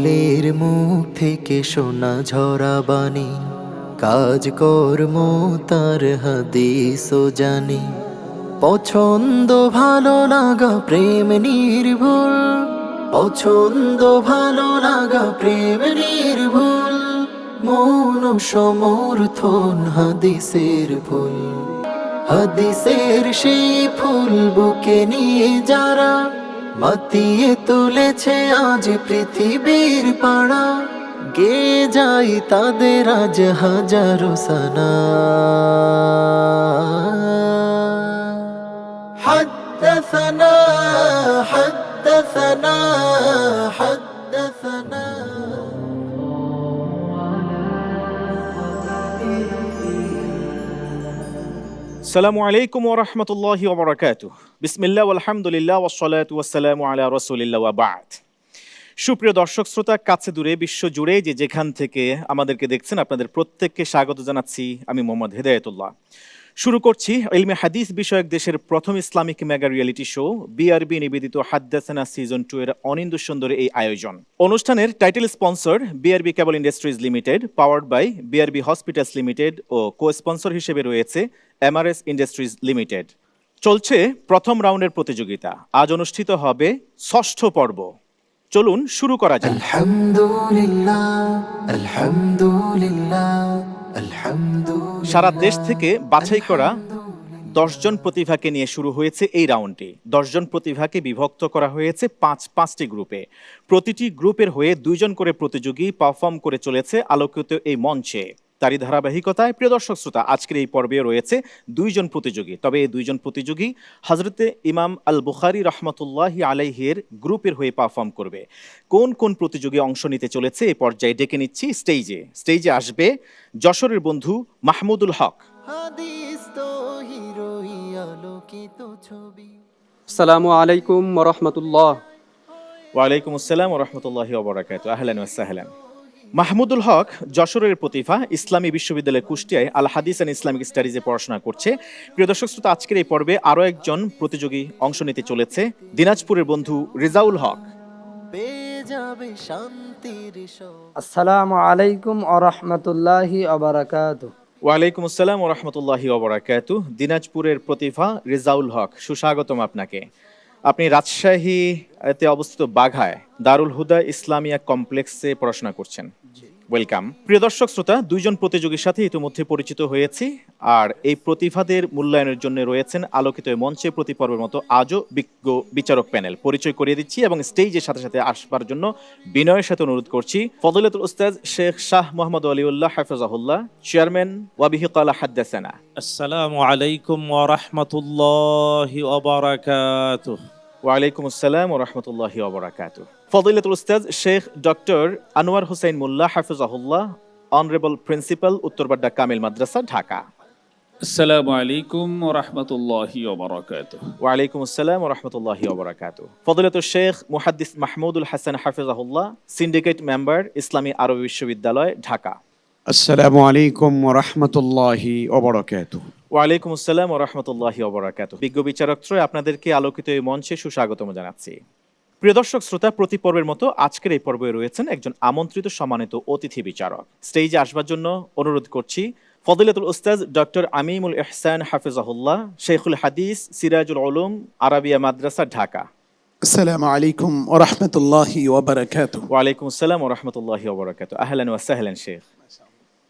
রাসূলের মুখ থেকে শোনা ঝরা বাণী, কাজ কর্ম তার হাদিস ও জানি। পছন্দ ভালো লাগা প্রেম নির্ভুল, পছন্দ ভালো লাগা প্রেম নির্ভুল, মন সমর্থন হাদিসের ফুল। হাদিসের সেই ফুল বুকে নিয়ে যারা মাতিয়ে তুলেছে আজ পৃথিবীর পাড়া, গে যাই তাদের আজ হাজারো সানা। حدثنا حدثنا حدثنا আসসালামু আলাইকুম ওয়া রাহমাতুল্লাহি ওয়া বারাকাতুহু। বিসমিল্লাহ ওয়ালহামদুলিল্লাহ ওয়াসসালাতু ওয়াসসালামু আলা রাসূলিল্লাহ ওয়া বা'দ। সুপ্রিয় দর্শক শ্রোতা, কাছে দূরে বিশ্ব জুড়ে যে যেখান থেকে আমাদেরকে দেখছেন, আপনাদের প্রত্যেককে স্বাগত জানাচ্ছি আমি মোহাম্মদ হেদায়েতুল্লাহ। শুরু করছি ইলমে হাদিস বিষয়ক দেশের প্রথম Islamic mega reality show BRB নিবেদিত হাদ্দাসানা সিজন 2 এর অনিন্দ্য সুন্দরী এই আয়োজন। অনুষ্ঠানের title sponsor BRB cable industries limited, powered by BRB hospitals limited ও কো স্পন্সর হিসেবে রয়েছে এমআরএস ইন্ডাস্ট্রিজ লিমিটেড। চলছে প্রথম রাউন্ডের প্রতিযোগিতা। আজ অনুষ্ঠিত হবে ষষ্ঠ পর্ব। চলুন শুরু করা যাক। আলহামদুলিল্লাহ আলহামদুলিল্লাহ আলহামদুলিল্লাহ। সারা দেশ থেকে বাছাই করা 10 জন প্রতিভাকে নিয়ে শুরু হয়েছে এই রাউন্ডটি। 10 জন প্রতিভাকে বিভক্ত করা হয়েছে পাঁচটি গ্রুপে। প্রতিটি গ্রুপের হয়ে 2 জন করে প্রতিযোগী পারফর্ম করে চলেছে আলোকিত এই মঞ্চে। তারই ধারাবাহিকতায় প্রিয় দর্শক শ্রোতা, আজকের এই পর্বে রয়েছে 2 জন প্রতিযোগী। তবে এই 2 জন প্রতিযোগী হযরতে ইমাম আল বুখারী রাহমাতুল্লাহি আলাইহির গ্রুপের হয়ে পারফর্ম করবে। কোন কোন প্রতিযোগী অংশ নিতে চলেছে এই পর্যায়ে ডেকে নিচ্ছি স্টেজে আসবে যশোরের বন্ধু মাহমুদুল হক। হাদিস তো হিরোই আলোকিত ছবি। আসসালামু আলাইকুম ওয়া রাহমাতুল্লাহ। ওয়ালাইকুম আসসালাম ওয়া রাহমাতুল্লাহি ওয়া বারাকাতুহু। আহলান ওয়া সাহলান। মাহমুদুল হক যশোরের প্রতিভা, ইসলামী বিশ্ববিদ্যালয় কুষ্টিয়ায় আল হাদিস এন্ড ইসলামিক স্টাডিজে পড়াশোনা করছে। প্রিয় দর্শক শ্রোতা, আজকের এই পর্বে আরও একজন প্রতিযোগী অংশ নিতে চলেছে, দিনাজপুরের বন্ধু রিজাউল হক। পেয়ে যাবে শান্তির আসসালামু আলাইকুম ওয়া রাহমাতুল্লাহি ওয়া বারাকাতুহু। ওয়ালাইকুম আসসালাম ওয়া রাহমাতুল্লাহি ওয়া বারাকাতুহু। দিনাজপুরের প্রতিভা রিজাউল হক, সুস্বাগতম আপনাকে। আপনি রাজশাহীতে অবস্থিত বাঘায় দারুল হুদা ইসলামিয়া কমপ্লেক্সে পড়াশোনা করছেন। ওয়েলকাম। প্রিয় দর্শক শ্রোতা, 2 জন প্রতিযোগীর সাথে ইতিমধ্যে পরিচিত হয়েছি, আর এই প্রতিভাদের মূল্যায়নের জন্য রয়েছেন আলোকিত মঞ্চে প্রতি পর্বের মতো আজও বিজ্ঞ বিচারক প্যানেল। পরিচয় করিয়ে দিচ্ছি এবং স্টেজের সাথে সাথে আসবার জন্য বিনয়ের সাথে অনুরোধ করছি ফজিলাতুল উস্তাদ শেখ শাহ মোহাম্মদ ওয়ালিউল্লাহ হাফিজাহুল্লাহ, চেয়ারম্যান ওয়াবিহি ক্বালা হাদ্দাসানা। আসসালামু আলাইকুম ওয়া রাহমাতুল্লাহি ওয়া বারাকাতুহু। ওয়ালাইকুম আসসালাম ওয়া রাহমাতুল্লাহি ওয়া বারাকাতুহু। ফজিলাতুল উস্তাদ শেখ ডক্টর আনোয়ার হোসেন মোল্লা হাফিজাহুল্লাহ, অনারেবল প্রিন্সিপাল, উত্তরবাড্ডা কামিল মাদ্রাসা, ঢাকা। আসসালামু আলাইকুম ওয়া রাহমাতুল্লাহি ওয়া বারাকাতুহু। ওয়ালাইকুম আসসালাম ওয়া রাহমাতুল্লাহি ওয়া বারাকাতুহু। ফজিলাতুল শেখ মুহাদ্দিস মাহমুদুল হাসান হাফিজাহুল্লাহ, সিন্ডিকেট মেম্বার, ইসলামী আরবি বিশ্ববিদ্যালয়, ঢাকা। আসসালামু আলাইকুম ওয়া রাহমাতুল্লাহি ওয়া বারাকাতুহু। ওয়ালাইকুম আসসালাম ওয়া রাহমাতুল্লাহি ওয়া বারাকাতুহু। বিজ্ঞ বিচারকত্রয় আপনাদেরকে আলোকিত এই মঞ্চে সুস্বাগতম জানাচ্ছি। প্রিয় দর্শক শ্রোতা, প্রতি পর্বের মতো আজকের এই পর্বে রয়েছেন একজন আমন্ত্রিত সম্মানিত অতিথি বিচারক। স্টেজে আসবার জন্য অনুরোধ করছি ফজিলাতুল উস্তাদ ডক্টর আমিমুল ইহসান হাফিজাহুল্লাহ, শেখুল হাদিস, সিরাজুল উলুম, আরাবিয়া মাদ্রাসা, ঢাকা। আসসালামু আলাইকুম ওয়া রাহমাতুল্লাহি ওয়া বারাকাতুহু। ওয়ালাইকুম আসসালাম ওয়া রাহমাতুল্লাহি ওয়া বারাকাতুহু। আহলান ওয়া সাহলান শেখ,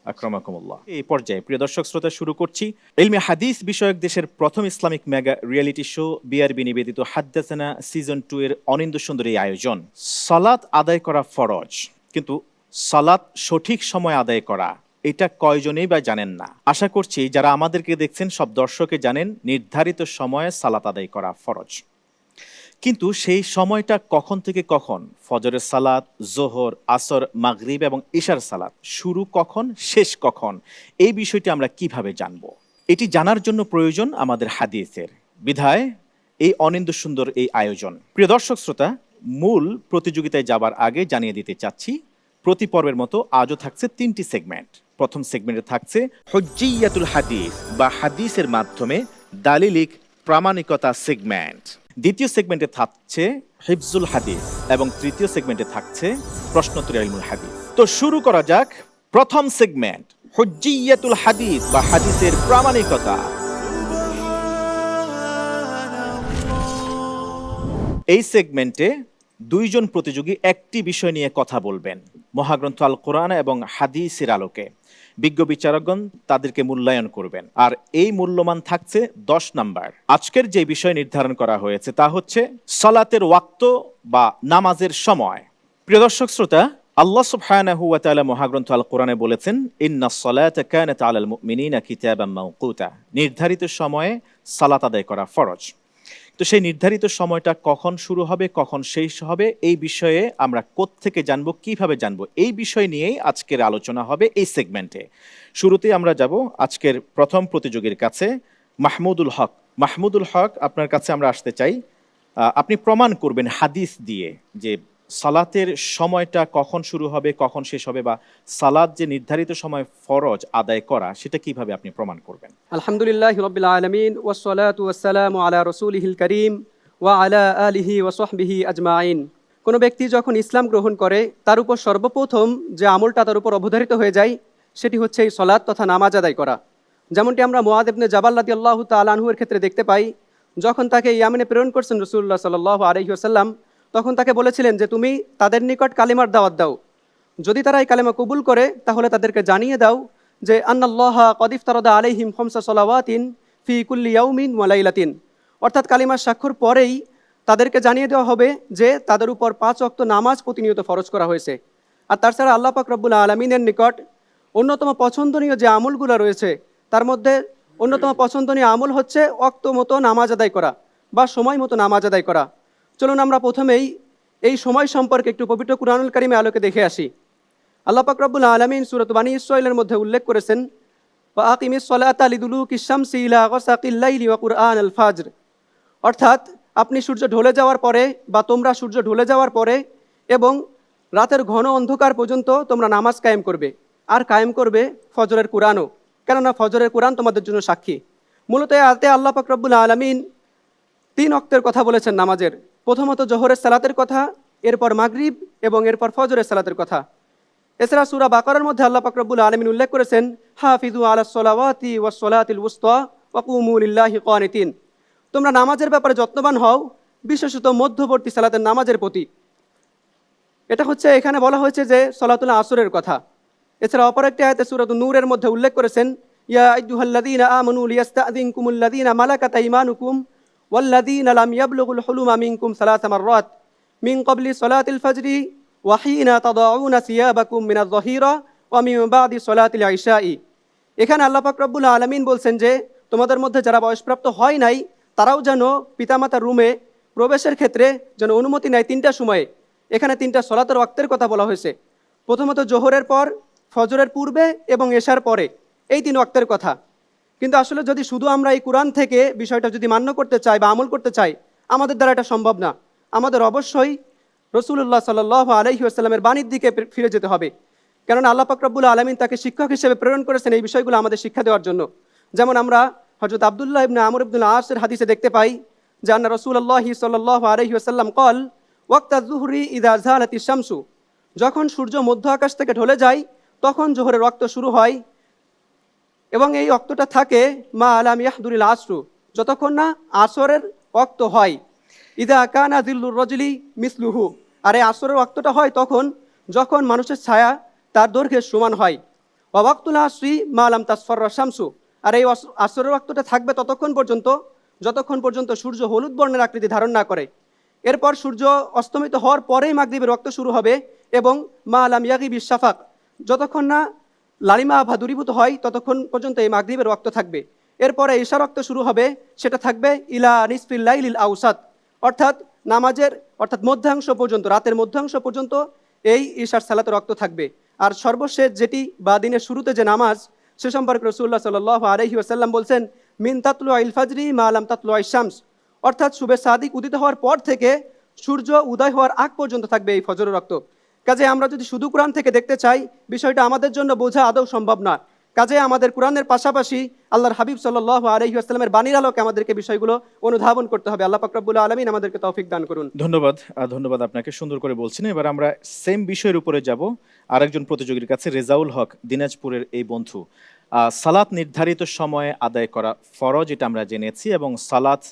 আকরামাকুমুল্লাহ। এই পর্যায়ে প্রিয় দর্শক শ্রোতা শুরু করছি ইলমে হাদিস বিষয়ক দেশের প্রথম Islamic mega reality show BRB নিবেদিত হাদ্দাসানা সিজন 2 এর অনিন্দ্য সুন্দরী আয়োজন। সালাত আদায় করা ফরজ, কিন্তু সালাত সঠিক সময় আদায় করা এটা কয়জনেই বা জানেন না। আশা করছি যারা আমাদেরকে দেখছেন সব দর্শকে জানেন নির্ধারিত সময়ে সালাত আদায় করা ফরজ, কিন্তু সেই সময়টা কখন থেকে কখন, ফজরের সালাত, জোহর, আসর, মাগরিব এবং ইশার সালাত শুরু কখন, শেষ কখন, এই বিষয়টি আমরা কিভাবে জানব? এটি জানার জন্য প্রয়োজন আমাদের হাদিসের। বিধায় এই অনিন্দ্য সুন্দর এই আয়োজন। প্রিয় দর্শক শ্রোতা, মূল প্রতিযোগিতায় যাবার আগে জানিয়ে দিতে চাচ্ছি প্রতি পর্বের মতো আজও থাকছে 3টি সেগমেন্ট। প্রথম সেগমেন্টে থাকছে হুজ্জিয়াতুল হাদিস বা হাদিসের মাধ্যমে দালিলিক প্রামাণিকতা সেগমেন্ট। দ্বিতীয় সেগমেন্টে থাকছে হিফজুল হাদিস এবং তৃতীয় সেগমেন্টে থাকছে প্রশ্নোত্তর ইলমুল হাদিস। তো শুরু করা যাক। প্রথম সেগমেন্ট হুজ্জিয়াতুল হাদিস বা হাদিসের প্রামাণিকতা। এই সেগমেন্টে দুইজন প্রতিযোগী একটি বিষয় নিয়ে কথা বলবেন, মহাগ্রন্থ আল কোরআন এবং হাদিসের আলোকে। বিজ্ঞ বিচারকগণ তাদেরকে মূল্যায়ন করবেন, আর এই মূল্যমান থাকছে 10 নাম্বার। আজকের যে বিষয় নির্ধারণ করা হয়েছে তা হচ্ছে সালাতের ওয়াক্ত বা নামাজের সময়। প্রিয় দর্শক শ্রোতা, আল্লাহ সুবহানাহু ওয়া তাআলা মহাগ্রন্থ আল কোরআনে বলেছেন, ইন্নাস সালাতা কানাত আলাল মুমিনিনা কিতাবাম মাওকুতা, নির্ধারিত সময়ে সালাত আদায় করা ফরজ। তো সেই নির্ধারিত সময়টা কখন শুরু হবে, কখন শেষ হবে, এই বিষয়ে আমরা কোত্থেকে জানবো, কিভাবে জানবো, এই বিষয় নিয়েই আজকের আলোচনা হবে এই সেগমেন্টে। শুরুতেই আমরা যাব আজকের প্রথম প্রতিযোগীর কাছে, মাহমুদুল হক। মাহমুদুল হক, আপনার কাছে আমরা আসতে চাই। আপনি প্রমাণ করবেন হাদিস দিয়ে যে সালাতের সময়টা কখন শুরু হবে, কখন শেষ হবে, বা সালাত যে নির্ধারিত সময় ফরজ আদায় করা, সেটা কিভাবে আপনি প্রমাণ করবেন। আলহামদুলিল্লাহি রাব্বিল আলামিন ওয়াসসালাতু ওয়াসসালামু আলা রাসূলিহিল কারীম ওয়া আলা আলিহি ওয়া সাহবিহি আজমাইন। কোনো ব্যক্তি যখন ইসলাম গ্রহণ করে তার উপর সর্বপ্রথম যে আমলটা তার উপর অবধারিত হয়ে যায় সেটি হচ্ছে এই সালাত তথা নামাজ আদায় করা। যেমনটি আমরা মুআয ইবনে জাবাল রাদিয়াল্লাহু তাআলা আনহু এর ক্ষেত্রে দেখতে পাই, যখন তাকে ইয়ামেনে প্রেরণ করছেন রাসূলুল্লাহ সাল্লাল্লাহু আলাইহি ওয়াসাল্লাম, তখন তাকে বলেছিলেন যে তুমি তাদের নিকট কালিমার দাওয়াত দাও, যদি তারা এই কালিমা কবুল করে তাহলে তাদেরকে জানিয়ে দাও যে আন্নাল্লাহা কদ ইফতারাদা আলাইহিম খামসা সালাওয়াতিন ফি কুল্লি ইয়াউমিন ওয়া লাইলাতিন, অর্থাৎ কালিমার স্বাক্ষর পরেই তাদেরকে জানিয়ে দেওয়া হবে যে তাদের উপর 5 ওয়াক্ত নামাজ প্রতিনিয়ত ফরজ করা হয়েছে। আর তাছাড়া আল্লাহ পাক রব্বুল আলামিনের নিকট অন্যতম পছন্দনীয় যে আমলগুলো রয়েছে তার মধ্যে অন্যতম পছন্দনীয় আমল হচ্ছে ওয়াক্ত মতো নামাজ আদায় করা বা সময় মতো নামাজ আদায় করা। চলুন আমরা প্রথমেই এই সময় সম্পর্কে একটু পবিত্র কুরআনুল কারীমে আলোকে দেখে আসি। আল্লাহ পাক রব্বুল আলামিন সূরা বানী ইসরাঈলের মধ্যে উল্লেখ করেছেন, ওয়া আকিমিস সালাতা লিদুলুকিশ শামসি ইলা গাসাকিল লাইলি ওয়া কুরআনাল ফাজর, অর্থাৎ আপনি সূর্য ঢলে যাওয়ার পরে বা তোমরা সূর্য ঢলে যাওয়ার পরে এবং রাতের ঘন অন্ধকার পর্যন্ত তোমরা নামাজ কায়েম করবে, আর কায়েম করবে ফজরের কুরআনও, কেননা ফজরের কুরআন তোমাদের জন্য সাক্ষী। মূলত এই আয়াতে আল্লাহ পাক রব্বুল আলামিন 3 ওয়াক্তের কথা বলেছেন নামাজের। প্রথমত জোহরের সালাতের কথা, এরপর মাগরিব এবং এরপর ফজরের সালাতের কথা। এছাড়া সূরা বাকারার মধ্যে আল্লাহ পাক রব্বুল আলামিন উল্লেখ করেছেন, হাফিজু আলাস সালাওয়াতি ওয়াস সালাতিল উসতা ওয়া কুমু লিল্লাহি কানিতিন, তোমরা নামাজের ব্যাপারে যত্নবান হও, বিশেষত মধ্যবর্তী সালাতের নামাজের প্রতি। এটা হচ্ছে এখানে বলা হয়েছে যে সালাতুল আসরের কথা। এছাড়া অপর একটি আয়াতে সূরাতুন নূরের মধ্যে উল্লেখ করেছেন, ইয়া আইয়ুহাল্লাযীনা আমানু লিয়াস্তাযিনকুমুল্লাযীনা মালাকাত আইমানুকুম ওয়াল্লাযীনা লাম ইয়াবলুগুল হুলুমা মিনকুম সালাসা মাররাত মিন ক্বাবলি সালাতিল ফাজরি ওয়া হিনা তাদাউনা সিয়াবাকুম মিনাজ যাহিরা ওয়া মিন বাদি সালাতিল ইশাই। এখানে আল্লাহ পাক রব্বুল আলামিন বলছেন যে তোমাদের মধ্যে যারা বয়সপ্রাপ্ত হয় নাই তারাও যেন পিতামাতার রুমে প্রবেশের ক্ষেত্রে যেন অনুমতি নেয় 3টা সময়ে। এখানে 3টা সালাতের ওয়াক্তের কথা বলা হয়েছে। প্রথমত জোহরের পর, ফজরের পূর্বে এবং এশার পরে, এই 3 ওয়াক্তের কথা। কিন্তু আসলে যদি শুধু আমরা এই কুরআন থেকে বিষয়টা যদি মান্য করতে চাই বা আমল করতে চাই, আমাদের দ্বারা এটা সম্ভব না। আমাদের অবশ্যই রাসূলুল্লাহ সাল্লাল্লাহু আলাইহি ওয়াসাল্লামের বাণীর দিকে ফিরে যেতে হবে, কেননা আল্লাহ পাক রব্বুল আলামিন তাকে শিক্ষক হিসেবে প্রেরণ করেছেন এই বিষয়গুলো আমাদের শিক্ষা দেওয়ার জন্য। যেমন আমরা হযরত আব্দুল্লাহ ইবনে আমর ইবনুল আসের হাদিসে দেখতে পাই যে আন্না রাসূলুল্লাহ সাল্লাল্লাহু আলাইহি ওয়াসাল্লাম ক্বাল ওয়াক্তাজ যুহরি ইযা যালাতিশ শামসু, যখন সূর্য মধ্য আকাশ থেকে ঢলে যায় তখন জোহরের ওয়াক্ত শুরু হয় এবং এই ওয়াক্তটা থাকে মা আলাম ইয়াহদুরিল আসরু, যতক্ষণ না আসরের ওয়াক্ত হয়। ইদা কানা জিল্লুর রাজুলি মিসলুহু, আর এই আসরের ওয়াক্তটা হয় তখন যখন মানুষের ছায়া তার দৈর্ঘ্যের সমান হয়। ওয়া ওয়াক্তুল আসরি মা আলাম তাসফাররা শামসু, আর এই আসরের ওয়াক্তটা থাকবে ততক্ষণ পর্যন্ত যতক্ষণ পর্যন্ত সূর্য হলুদ বর্ণের আকৃতি ধারণ না করে। এরপর সূর্য অস্তমিত হওয়ার পরেই মাগরিবের ওয়াক্ত শুরু হবে এবং মা আলাম ইয়াগিবিশ শাফাক, যতক্ষণ না লালিমা আভা দূরীভূত হয় ততক্ষণ পর্যন্ত এই মাগরিবের ওয়াক্ত থাকবে। এরপরে ঈশার ওয়াক্ত শুরু হবে, সেটা থাকবে ইলা নিসফিল লাইলিল আউসাত, অর্থাৎ মধ্যাংশ পর্যন্ত, রাতের মধ্যাংশ পর্যন্ত এই ঈশার সালাতের ওয়াক্ত থাকবে। আর সর্বশেষ যেটি বা দিনের শুরুতে যে নামাজ, সে সম্পর্কে রাসূলুল্লাহ সাল্লাল্লাহু আলাইহি ওয়াসাল্লাম বলছেন, মিন তাতলুইল ফাজরি মা লাম তাতলুইশ শামস, অর্থাৎ শুবে সাদিক উদিত হওয়ার পর থেকে সূর্য উদয় হওয়ার আগ পর্যন্ত থাকবে এই ফজরের ওয়াক্ত। কাজে আমরা যদি শুধু কোরআন থেকে দেখতে চাই, বিষয়টা আমাদের জন্য বোঝা আদৌ সম্ভব না, কাজে আমাদের কোরআনের পাশাপাশি আল্লাহর হাবিব সাল্লাল্লাহু আলাইহি ওয়াসাল্লামের বাণীর আলোকে আমাদেরকে বিষয়গুলো অনুধাবন করতে হবে। আল্লাহ পাক রব্বুল আলামিন আমাদেরকে তৌফিক দান করুন। ধন্যবাদ আপনাকে, সুন্দর করে বলছেন। এবার আমরা সেম বিষয়ের উপরে যাব, আরেকজন প্রতিযোগীর কাছে। রেজাউল হক, দিনাজপুরের এই বন্ধু। সালাত নির্ধারিত সময়ে আদায় করা ফরজ, এটা আমরা জেনেছি, এবং সালাত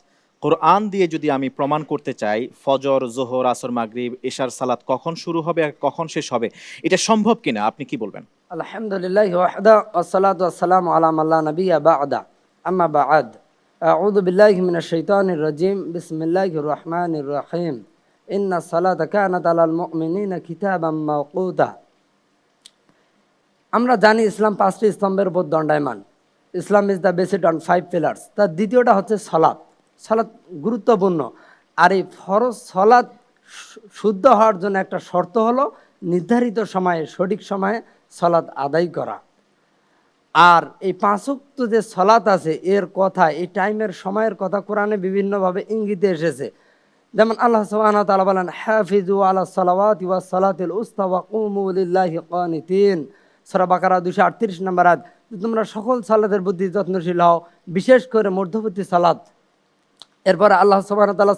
কোরআন দিয়ে যদি আমি প্রমাণ করতে চাই ফজর, জোহর, আসর, মাগরিব, এশার সালাত কখন শুরু হবে আর কখন শেষ হবে, এটা সম্ভব কিনা আপনি কি বলবেন? আলহামদুলিল্লাহ ওয়াহদা ওয়াসসালাতু ওয়াসসালামু আলা মান লা নাবিয়্যা বা'দা আম্মা বা'দ আউযু বিল্লাহি মিনাশ শাইতানির রাজিম বিসমিল্লাহির রহমানির রহিম ইন্নাস সালাতা কানাত আলাল মুমিনিনা কিতাবাম মাওকুতা। আমরা জানি ইসলাম 5টি স্তম্ভের উপর দণ্ডায়মান। Islam is the based on 5 pillars. তার দ্বিতীয়টা হচ্ছে সালাত। সালাত গুরুত্বপূর্ণ। আর এই ফরজ সালাত শুদ্ধ হওয়ার জন্য একটা শর্ত হলো নির্ধারিত সময়ে, সঠিক সময়ে সালাত আদায় করা। আর এই 5 ওয়াক্ত যে সালাত আছে এর কথা, এই টাইমের সময়ের কথা কোরআনে বিভিন্নভাবে ইঙ্গিতে এসেছে। যেমন আল্লাহ সুবহানাহু ওয়া তাআলা বলেন, হাফিজু আলা সালাওয়াতি ওয়াস সালাতিল উসতা ওয়া কুমু লিল্লাহি কানিতিন। সূরা বাকারা 238 নম্বর আয়াত। তোমরা সকল সালাতের প্রতি যত্নশীল হও, বিশেষ করে মধ্যবর্তী সালাত। এরপরে আল্লাহ সুবহানাহু ওয়া তাআলা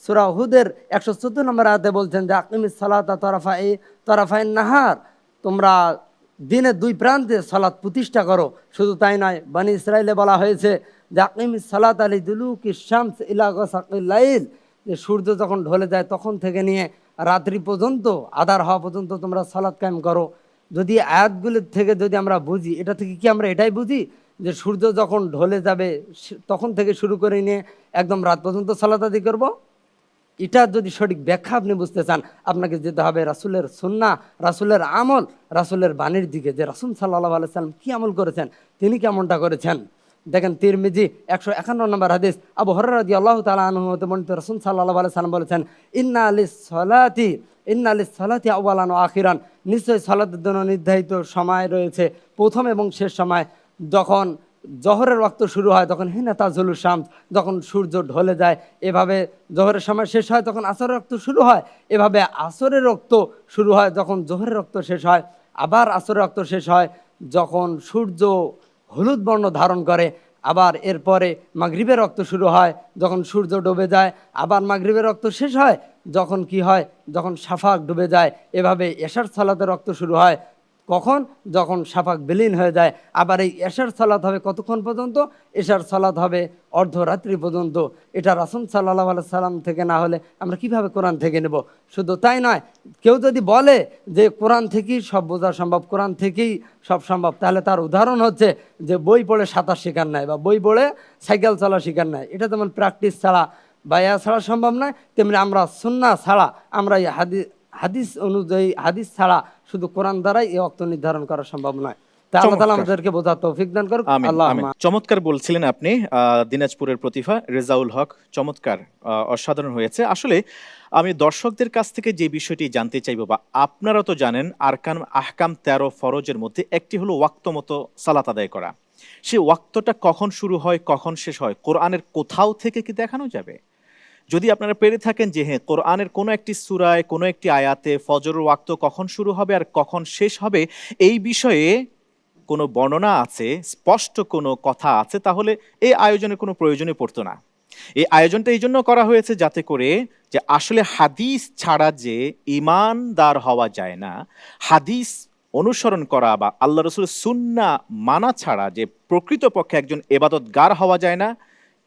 সূরা হুদের 114 নম্বর আয়াতে বলছেন যে আকিমিস সালাতা তারাফাই নাহার, তোমরা দিনের 2 প্রান্তে সালাত প্রতিষ্ঠা করো। শুধু তাই নয়, বনি ইসরাইলে বলা হয়েছে যে আকিমিস সালাতা লিদুলুকিশ শামস ইলা গাসাকিল লাইল, যে সূর্য যখন ঢলে যায় তখন থেকে নিয়ে রাত্রি পর্যন্ত, আধার হওয়া পর্যন্ত তোমরা সালাত কায়েম করো। যদি আয়াতগুলোর থেকে যদি আমরা বুঝি, এটা থেকে কি আমরা এটাই বুঝি যে সূর্য যখন ঢলে যাবে তখন থেকে শুরু করে নিয়ে একদম রাত পর্যন্ত সালাত আদায় করব? এটা যদি সঠিক ব্যাখ্যা আপনি বুঝতে চান, আপনাকে যেতে হবে রাসূলের সুন্নাহ, রাসূলের আমল, রাসূলের বাণীর দিকে, যে রাসূল সাল্লাল্লাহু আলাইহি সাল্লাম কি আমল করেছেন, তিনি কেমনটা করেছেন। দেখেন তিরমিজি 151 নম্বর হাদিস, আবু হুরায়রা রাদিয়াল্লাহু তাআলা আনহু হতে বর্ণিত, রাসূল সাল্লাল্লাহু আলাইহি সাল্লাম বলেছেন, ইন্না লিস সালাতি আওয়ালান ওয়া আখিরান, নিশ্চয়ই সালাতের জন্য নির্ধারিত সময় রয়েছে, প্রথম এবং শেষ সময়। যখন জোহরের ওয়াক্ত শুরু হয় তখন হিনা তাজুলু শামস, যখন সূর্য ঢলে যায়, এভাবে জোহরের সময় শেষ হয় তখন আসরের ওয়াক্ত শুরু হয়, এভাবে আসরের ওয়াক্ত শুরু হয় যখন জোহরের ওয়াক্ত শেষ হয়, আবার আসরের ওয়াক্ত শেষ হয় যখন সূর্য হলুদ বর্ণ ধারণ করে, আবার এরপরে মাগরিবের ওয়াক্ত শুরু হয় যখন সূর্য ডুবে যায়, আবার মাগরিবের ওয়াক্ত শেষ হয় যখন কি হয়, যখন শাফাক ডুবে যায়। এভাবে এশার সালাতের ওয়াক্ত শুরু হয় কখন, যখন শাফাক বিলীন হয়ে যায়। আবার এই এশার সালাত হবে কতক্ষণ পর্যন্ত? এশার সালাত হবে অর্ধরাত্রি পর্যন্ত। এটা রাসূল সাল্লাল্লাহু আলাইহি সাল্লাম থেকে না হলে আমরা কিভাবে কোরআন থেকে নেব? শুধু তাই নয়, কেউ যদি বলে যে কোরআন থেকেই সব বোঝা সম্ভব, কোরআন থেকেই সব সম্ভব, তাহলে তার উদাহরণ হচ্ছে যে বই পড়ে সাঁতার শেখার নাই বা বই পড়ে সাইকেল চালা শেখার নাই। এটা যেমন প্র্যাকটিস ছাড়া বা ইয়া ছাড়া সম্ভব নয়, তেমনি আমরা সুন্নাহ ছাড়া, আমরা এই হাদিস অনুযায়ী, হাদিস ছাড়া শুধু কোরআন দ্বারাই এই ওয়াক্ত নির্ধারণ করা সম্ভব নয়। আল্লাহ তাআলা আমাদেরকে বোঝার তৌফিক দান করুন। আল্লাহুম্মা। চমৎকার বলছিলেন আপনি, দিনাজপুরের প্রতিভা রেজাউল হক, চমৎকার, অসাধারণ হয়েছে। আসলে আমি দর্শকদের কাছ থেকে যে বিষয়টি জানতে চাইব, বা আপনারা তো জানেন আরকান আহকাম 13 ফরজের মধ্যে একটি হলো ওয়াক্ত মতো সালাত আদায় করা। সেই ওয়াক্তটা কখন শুরু হয় কখন শেষ হয় কোরআনের কোথাও থেকে কি দেখানো যাবে? যদি আপনারা পেরে থাকেন যে হ্যাঁ, কোরআনের কোনো একটি সূরায় কোনো একটি আয়াতে ফজরের ওয়াক্ত কখন শুরু হবে আর কখন শেষ হবে এই বিষয়ে কোনো বর্ণনা আছে, স্পষ্ট কোনো কথা আছে, তাহলে এই আয়োজনের কোনো প্রয়োজনই পড়তো না। এই আয়োজনটা এই জন্য করা হয়েছে যাতে করে যে আসলে হাদিস ছাড়া যে ঈমানদার হওয়া যায় না, হাদিস অনুসরণ করা বা আল্লাহ রাসূলের সুন্নাহ মানা ছাড়া যে প্রকৃতপক্ষে একজন ইবাদতগার হওয়া যায় না,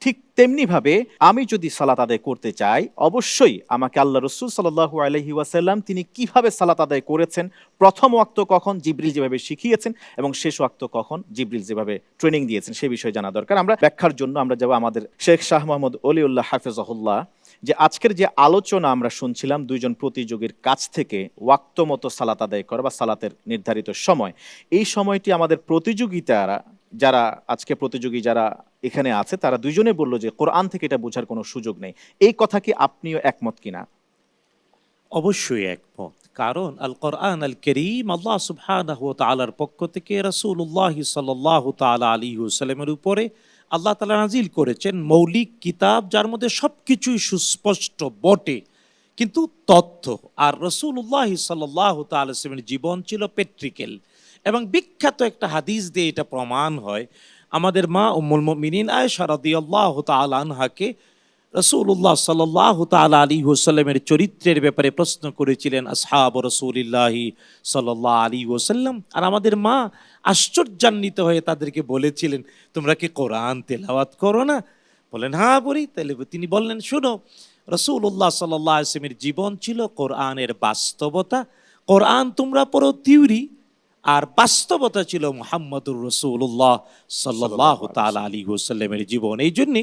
ঠিক তেমনিভাবে আমি যদি সালাত আদায় করতে চাই, অবশ্যই আমাকে আল্লাহ রাসূল সাল্লাল্লাহু আলাইহি ওয়াসাল্লাম তিনি কিভাবে সালাত আদায় করেছেন, প্রথম ওয়াক্ত কখন জিবরিল যেভাবে শিখিয়েছেন এবং শেষ ওয়াক্ত কখন জিবরিল যেভাবে ট্রেনিং দিয়েছেন সে বিষয়ে জানা দরকার। আমরা ব্যাখ্যার জন্য আমরা যাব আমাদের শেখ শাহ মোহাম্মদ অলিউল্লাহ হাফেজাহুল্লাহ, যে আজকের যে আলোচনা আমরা শুনছিলাম দুইজন প্রতিযোগীর কাছ থেকে, ওয়াক্ত মতো সালাত আদায় করা বা সালাতের নির্ধারিত সময়, এই সময়টি আমাদের প্রতিযোগিতারা যারা আজকে প্রতিযোগী যারা এখানে আছে তারা দুইজনে বলল যে কোরআন থেকে এটা বোঝার কোনো সুযোগ নেই। এই কথা কি আপনিও একমত কিনা? অবশ্যই একমত, কারণ আল কোরআন আল কারীম আল্লাহ সুবহানাহু ওয়া তাআলার পক্ষ থেকে রাসূলুল্লাহ সাল্লাল্লাহু তাআলা আলাইহি ওয়াসাল্লামের উপরে আল্লাহ তাআলা নাজিল করেছেন মৌলিক কিতাব, যার মধ্যে সবকিছুই সুস্পষ্ট বটে, কিন্তু তথ্য আর রাসূলুল্লাহ সাল্লাল্লাহু তাআলা আলাইহি ওয়াসাল্লামের জীবন ছিল প্র্যাকটিক্যাল, এবং বিখ্যাত একটা হাদিস দিয়ে এটা প্রমাণ হয়। আমাদের মা উম্মুল মুমিনিন আয়েশা রাদিয়াল্লাহু তাআলা আনহাকে রাসূলুল্লাহ সাল্লাল্লাহু তাআলা আলাইহি ওয়াসাল্লামের চরিত্রের ব্যাপারে প্রশ্ন করেছিলেন আসহাব রাসূলিল্লাহি সাল্লাল্লাহু আলাইহি ওয়াসাল্লাম, আর আমাদের মা আশ্চর্যান্বিত হয়ে তাদেরকে বলেছিলেন, তোমরা কি কোরআন তেলাওয়াত করো না? বলেন হ্যাঁ পড়ি। তাহলে তিনি বললেন, শোনো, রাসূলুল্লাহ সাল্লাল্লাহু আলাইহি ওয়াসাল্লামের জীবন ছিল কোরআনের বাস্তবতা। কোরআন তোমরা পড়ো থিওরি, আর বাস্তবতা ছিল মুহাম্মদুর রাসূলুল্লাহ সাল্লাল্লাহু তাআলা আলাইহি ওয়াসাল্লামের জীবন। এই জন্য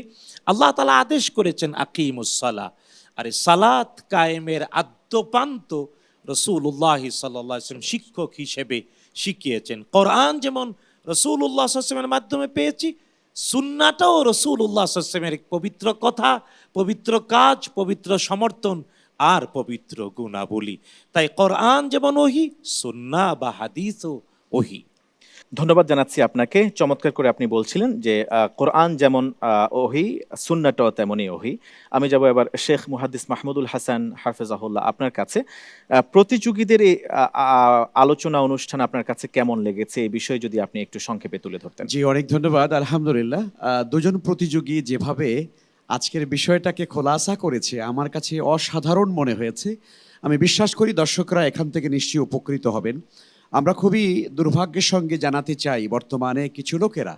আল্লাহ তাআলা আদেশ করেছেন আকিমুস সালাহ, আর সালাত কায়েমের আদ্যপান্ত রাসূলুল্লাহ সাল্লাল্লাহু আলাইহি ওয়াসাল্লাম শিক্ষক হিসেবে শিখিয়েছেন। কোরআন যেমন রাসূলুল্লাহ সাল্লাল্লাহু আলাইহি ওয়াসাল্লামের মাধ্যমে পেয়েছি, সুন্নাহটাও রাসূলুল্লাহ সাল্লাল্লাহু আলাইহি ওয়াসাল্লামের পবিত্র কথা, পবিত্র কাজ, পবিত্র সমর্থন আর পবিত্র গুণাবলী। তাই কোরআন যেমন ওহী, সুন্নাহ বা হাদিসও ওহী। ধন্যবাদ জানাচ্ছি আপনাকে। চমৎকার করে আপনি বলছিলেন যে কোরআন যেমন ওহী, সুন্নাহটাও তেমনই ওহী। আমি যাব এবার শেখ মুহাদ্দিস মাহমুদুল হাসান হাফেজাহুল্লাহ আপনার কাছে। প্রতিযোগীদের এই আলোচনা অনুষ্ঠান আপনার কাছে কেমন লেগেছে, এই বিষয়ে যদি আপনি একটু সংক্ষেপে তুলে ধরতেন। জি, অনেক ধন্যবাদ। আলহামদুলিল্লাহ, দুজন প্রতিযোগী যেভাবে আজকের বিষয়টাকে খোলাসা করেছে আমার কাছে অসাধারণ মনে হয়েছে। আমি বিশ্বাস করি দর্শকরা এখান থেকে নিশ্চয়ই উপকৃত হবেন। আমরা খুবই দুর্ভাগ্যের সঙ্গে জানাতে চাই, বর্তমানে কিছু লোকেরা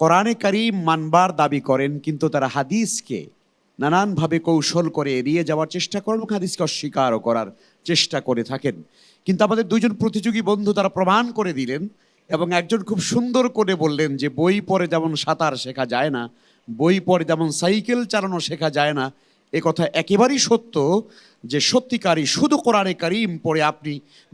কোরআনে কারীম মানবার দাবি করেন, কিন্তু তারা হাদিসকে নানানভাবে কৌশল করে এড়িয়ে যাওয়ার চেষ্টা করেন এবং হাদিসকে অস্বীকারও করার চেষ্টা করে থাকেন। কিন্তু আমাদের দুজন প্রতিযোগী বন্ধু তারা প্রমাণ করে দিলেন, এবং একজন খুব সুন্দর করে বললেন যে বই পড়ে যেমন সাঁতার শেখা যায় না, বই পড়ে যেমন সাইকেল চালানো শেখা যায় না, এ কথা একেবারেই সত্য যে সত্যিকারই শুধু কোরআনে কারীম পড়ে আপনি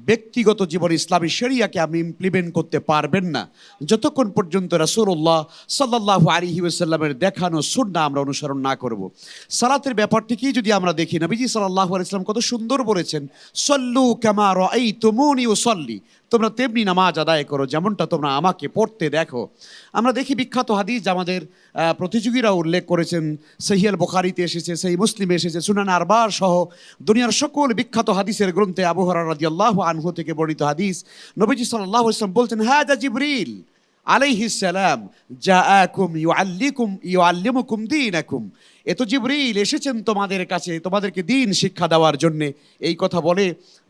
ব্যক্তিগত জীবনে ইসলামী শরিয়াকে আপনি ইমপ্লিমেন্ট করতে পারবেন না যতক্ষণ পর্যন্ত রাসূলুল্লাহ সাল্লাল্লাহু আলাইহি ওয়াসাল্লামের দেখানো সুন্নাহ আমরা অনুসরণ না করব। সালাতের ব্যাপারটিকেই যদি আমরা দেখি, নবীজি সাল্লাল্লাহু আলাইহি ওয়াসাল্লাম কত সুন্দর বলেছেন, সল্লু কামা রাআইতুমুনি উসাল্লি, তোমরা তেমনি নামাজ আদায় করো যেমনটা তোমরা আমাকে পড়তে দেখো। আমরা দেখি বিখ্যাত হাদিস আমাদের প্রতিযোগীরা উল্লেখ করেছেন, সহিহ আল বুখারীতে এসেছে, সহিহ মুসলিমে এসেছে, সুনান আরবা'র সহ দুনিয়ার সকল বিখ্যাত হাদিসের গ্রন্থে আবু হুরায়রা রাদিয়াল্লাহু আনহু থেকে বর্ণিত হাদিস, নবীজি সাল্লাল্লাহু আলাইহি ওয়াসাল্লাম বলছেন, হাযা জিবরিল আলাইহিস সালাম জাআকুম ইউআল্লিমুকুম দীনাকুম, এত জিবরিল এসেছেন তোমাদের কাছে তোমাদেরকে দ্বীন শিক্ষা দেওয়ার জন্য। এই কথা বলে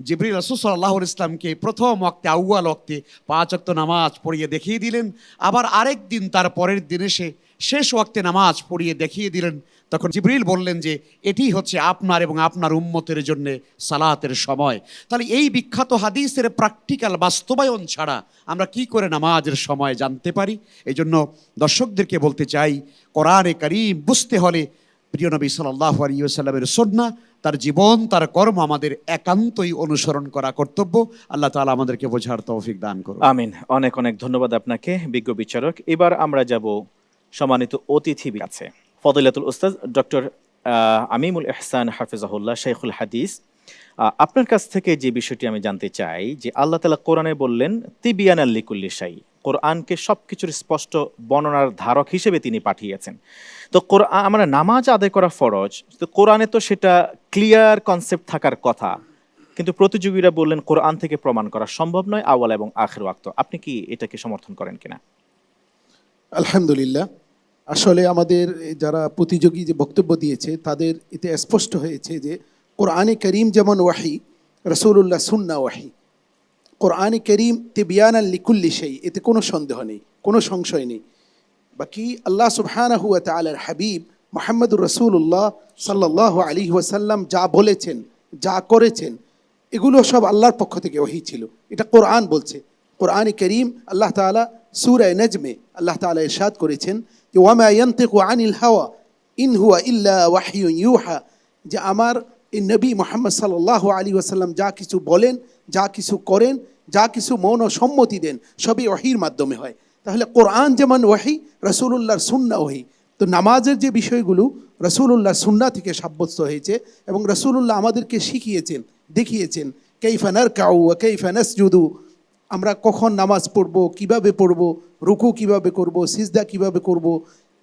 জিবরিল রাসূল সাল্লাল্লাহু আলাইহি ওয়াসাল্লামকে প্রথম ওয়াক্তে, আউয়াল ওয়াক্তে 5 ওয়াক্ত নামাজ পড়িয়ে দেখিয়ে দিলেন। আবার আরেক দিন তার পরের দিন এসে শেষ ওয়াক্তে নামাজ পড়িয়ে দেখিয়ে দিলেন। তখন জিবরিল বললেন যে এটি হচ্ছে আপনার এবং আপনার উম্মতের জন্য সালাতের সময়। তাহলে এই বিখ্যাত হাদিসের প্র্যাকটিক্যাল বাস্তবায়ন ছাড়া আমরা কি করে নামাজের সময় জানতে পারি? এই জন্য দর্শকদেরকে বলতে চাই, কোরআনে কারীম বুঝতে হলে প্রিয় নবী সাল্লাল্লাহু আলাইহি ওয়াসাল্লামের সুন্নাহ, তার জীবন, তার কর্ম আমাদের একান্তই অনুসরণ করা কর্তব্য। আল্লাহ তাআলা আমাদেরকে বোঝার তৌফিক দান করুন। আমিন। অনেক অনেক ধন্যবাদ আপনাকে বিজ্ঞ বিচারক। এবার আমরা যাব সম্মানিত অতিথি কাছে, ফদিলাতুল উস্তাদ ডক্টর আমিমুল ইহসান হাফিজাহুল্লাহ শাইখুল হাদিস। আপনার কাছ থেকে যে বিষয়টি আমি জানতে চাই যে আল্লাহ তাআলা কোরআনে বললেন তিবিয়ানাল লিকুল্লি শাই, কোরআনকে সবকিছুর স্পষ্ট বর্ণনার ধারক হিসেবে তিনি পাঠিয়েছেন। তো কোরআন, আমরা নামাজ আদায় করা ফরজ, তো কোরআনে তো সেটা ক্লিয়ার কনসেপ্ট থাকার কথা, কিন্তু প্রতিযোগীরা বললেন কোরআন থেকে প্রমাণ করা সম্ভব নয় আউয়াল এবং আখির ওয়াক্ত। আপনি কি এটাকে সমর্থন করেন কিনা? আলহামদুলিল্লাহ, আসলে আমাদের যারা প্রতিযোগী যে বক্তব্য দিয়েছে তাদের এতে স্পষ্ট হয়েছে যে কোরআনে করিম যেমন ওয়াহি, রাসূলুল্লাহ সুন্নাহ ওয়াহি। কোরআনে করিম তিবিয়ানাল লিকুল্লি শাই, এতে কোনো সন্দেহ নেই, কোনো সংশয় নেই। বাকি আল্লাহ সুবহানাহু ওয়া তাআলার হাবিব মুহাম্মদুর রাসূলুল্লাহ সাল্লাল্লাহু আলাইহি ওয়াসাল্লাম যা বলেছেন, যা করেছেন, এগুলো সব আল্লাহর পক্ষ থেকে ওহী ছিল। এটা কোরআন বলছে। কোরআনে করিম আল্লাহ তাআলা সূরা নজমে আল্লাহ তাআলা ইরশাদ করেছেন যে ওয়ামা ইয়ানতিকু আনিল হাওয়া ইন হুয়া ইল্লা ওয়াহয়ুন ইউহা, যে আমার এই নবী মুহাম্মদ সাল্লাল্লাহু আলাইহি ওয়াসাল্লাম যা কিছু বলেন, যা কিছু করেন, যা কিছু মৌন সম্মতি দেন, সবই ওহীর মাধ্যমে হয়। তাহলে কোরআন যেমন ওহী, রাসূলুল্লাহর সুন্নাহ ওহী। তো নামাজের যে বিষয়গুলো রাসূলুল্লাহর সুন্নাহ থেকে সাব্যস্ত হয়েছে এবং রাসূলুল্লাহ আমাদেরকে শিখিয়েছেন, দেখিয়েছেন, কাইফা নারকাউ ওয়া কাইফা নাসজুদু, আমরা কখন নামাজ পড়ব, কিভাবে পড়ব, রুকু কিভাবে করব, সিজদা কিভাবে করব,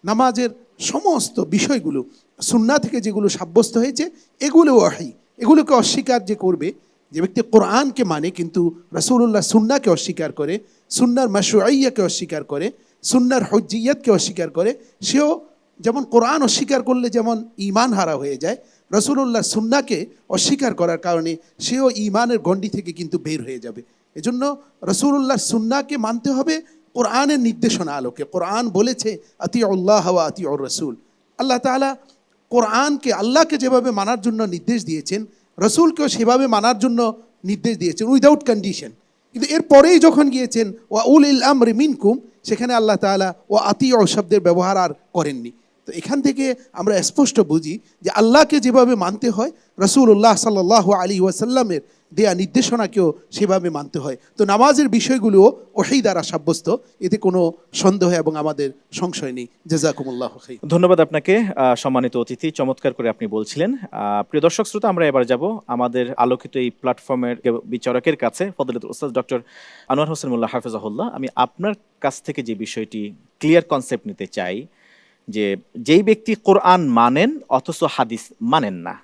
নামাজের সমস্ত বিষয়গুলো সুন্নাহ থেকে যেগুলো সাব্যস্ত হয়েছে এগুলো ওহী। এগুলোকে অস্বীকার যে করবে, যে ব্যক্তি কোরআনকে মানে কিন্তু রাসূলুল্লাহ সুন্নাহকে অস্বীকার করে, সুন্নার মাশরুইয়াকে অস্বীকার করে, সুন্নার হুজ্জিয়াতকে অস্বীকার করে, সেও যেমন কোরআন অস্বীকার করলে যেমন ঈমান হারা হয়ে যায়, রাসূলুল্লাহ সুন্নাহকে অস্বীকার করার কারণে সেও ঈমানের গণ্ডি থেকে কিন্তু বের হয়ে যাবে। এজন্য রাসূলুল্লাহর সুন্নাহকে মানতে হবে কোরআনের নির্দেশনা আলোকে। কোরআন বলেছে আতিউল্লাহ ওয়া আতিউর রাসূল। আল্লাহ তাআলা কোরআনকে, আল্লাহকে যেভাবে মানার জন্য নির্দেশ দিয়েছেন, রসুলকেও সেভাবে মানার জন্য নির্দেশ দিয়েছেন উইদাউট কন্ডিশন। কিন্তু এরপরেই যখন গিয়েছেন ওয়া উলিল আমরি মিনকুম, সেখানে আল্লাহ তাআলা ও আতিউ শব্দের ব্যবহার আর করেননি। তো এখান থেকে আমরা স্পষ্ট বুঝি যে আল্লাহকে যেভাবে মানতে হয়, রাসূলুল্লাহ সাল্লাল্লাহু আলাইহি ওয়াসাল্লামের দেয়া নির্দেশনাকেও সেভাবে মানতে হয়। তো নামাজের বিষয়গুলোও ওহী দ্বারা সাব্যস্ত, এতে কোনো সন্দেহ এবং আমাদের সংশয় নেই। জাযাকুমুল্লাহু খাইর। ধন্যবাদ আপনাকে সম্মানিত অতিথি, চমৎকার করে আপনি বলছিলেন। প্রিয় দর্শক শ্রোতা, আমরা এবার যাব আমাদের আলোকিত এই প্ল্যাটফর্মের বিচারকের কাছে, ফজলতুল উস্তাদ ডক্টর আনোয়ার হোসেন মোল্লা হাফেজাহুল্লাহ। আমি আপনার কাছ থেকে যে বিষয়টি ক্লিয়ার কনসেপ্ট নিতে চাই, যে যেই ব্যক্তি কোরআন মানেন অথচ হাদিস মানেন না,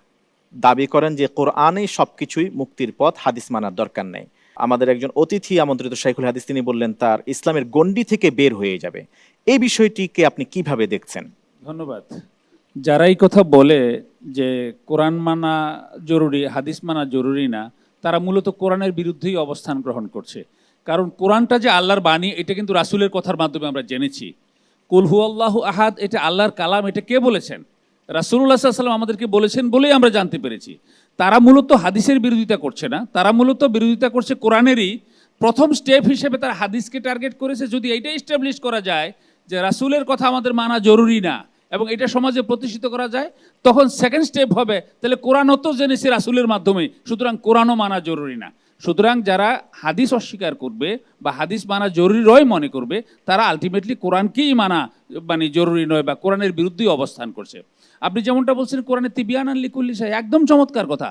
দাবি করেন যে কোরআনেই সবকিছুই মুক্তির পথ, হাদিস মানার দরকার নেই। আমাদের একজন অতিথি আমন্ত্রিত শাইখুল হাদিস, তিনি বললেন তার ইসলামের গণ্ডি থেকে বের হয়ে যাবে। এই বিষয়টিকে আপনি কিভাবে দেখছেন? ধন্যবাদ। যারা এই কথা বলে যে কোরআন মানা জরুরি, হাদিস মানা জরুরি না, তারা মূলত কোরআনের বিরুদ্ধেই অবস্থান গ্রহণ করছে। কারণ কোরআনটা যে আল্লাহর বাণী, এটা কিন্তু রাসূলের কথার মাধ্যমে আমরা জেনেছি। কুল হুয়াল্লাহু আহাদ, এটা আল্লাহর কালাম। এটা কে বলেছেন? রাসূলুল্লাহ সাল্লাল্লাহু আলাইহি ওয়াসাল্লাম আমাদেরকে বলেছেন বলেই আমরা জানতে পেরেছি। তারা মূলত হাদিসের বিরোধিতা করছে না, তারা মূলত বিরোধিতা করছে কোরআনেরই। প্রথম স্টেপ হিসেবে তারা হাদিসকে টার্গেট করেছে। যদি এইটা এস্টাবলিশ করা যায় যে রাসূলের কথা আমাদের মানা জরুরি না এবং এটা সমাজে প্রতিষ্ঠিত করা যায়, তখন সেকেন্ড স্টেপ হবে তাহলে কোরআনও তো জেনেছে রাসূলের মাধ্যমে, সুতরাং কোরআনও মানা জরুরি না। সুতরাং যারা হাদিস অস্বীকার করবে বা হাদিস মানা জরুরি নয় মনে করবে, তারা আলটিমেটলি কোরআনকেই মানা মানে জরুরি নয় বা কোরআনের বিরুদ্ধেই অবস্থান করছে। আপনি যেমনটা বলছেন কোরআনে তিবিয়ানান লিকুল্লি শাই, একদম চমৎকার কথা।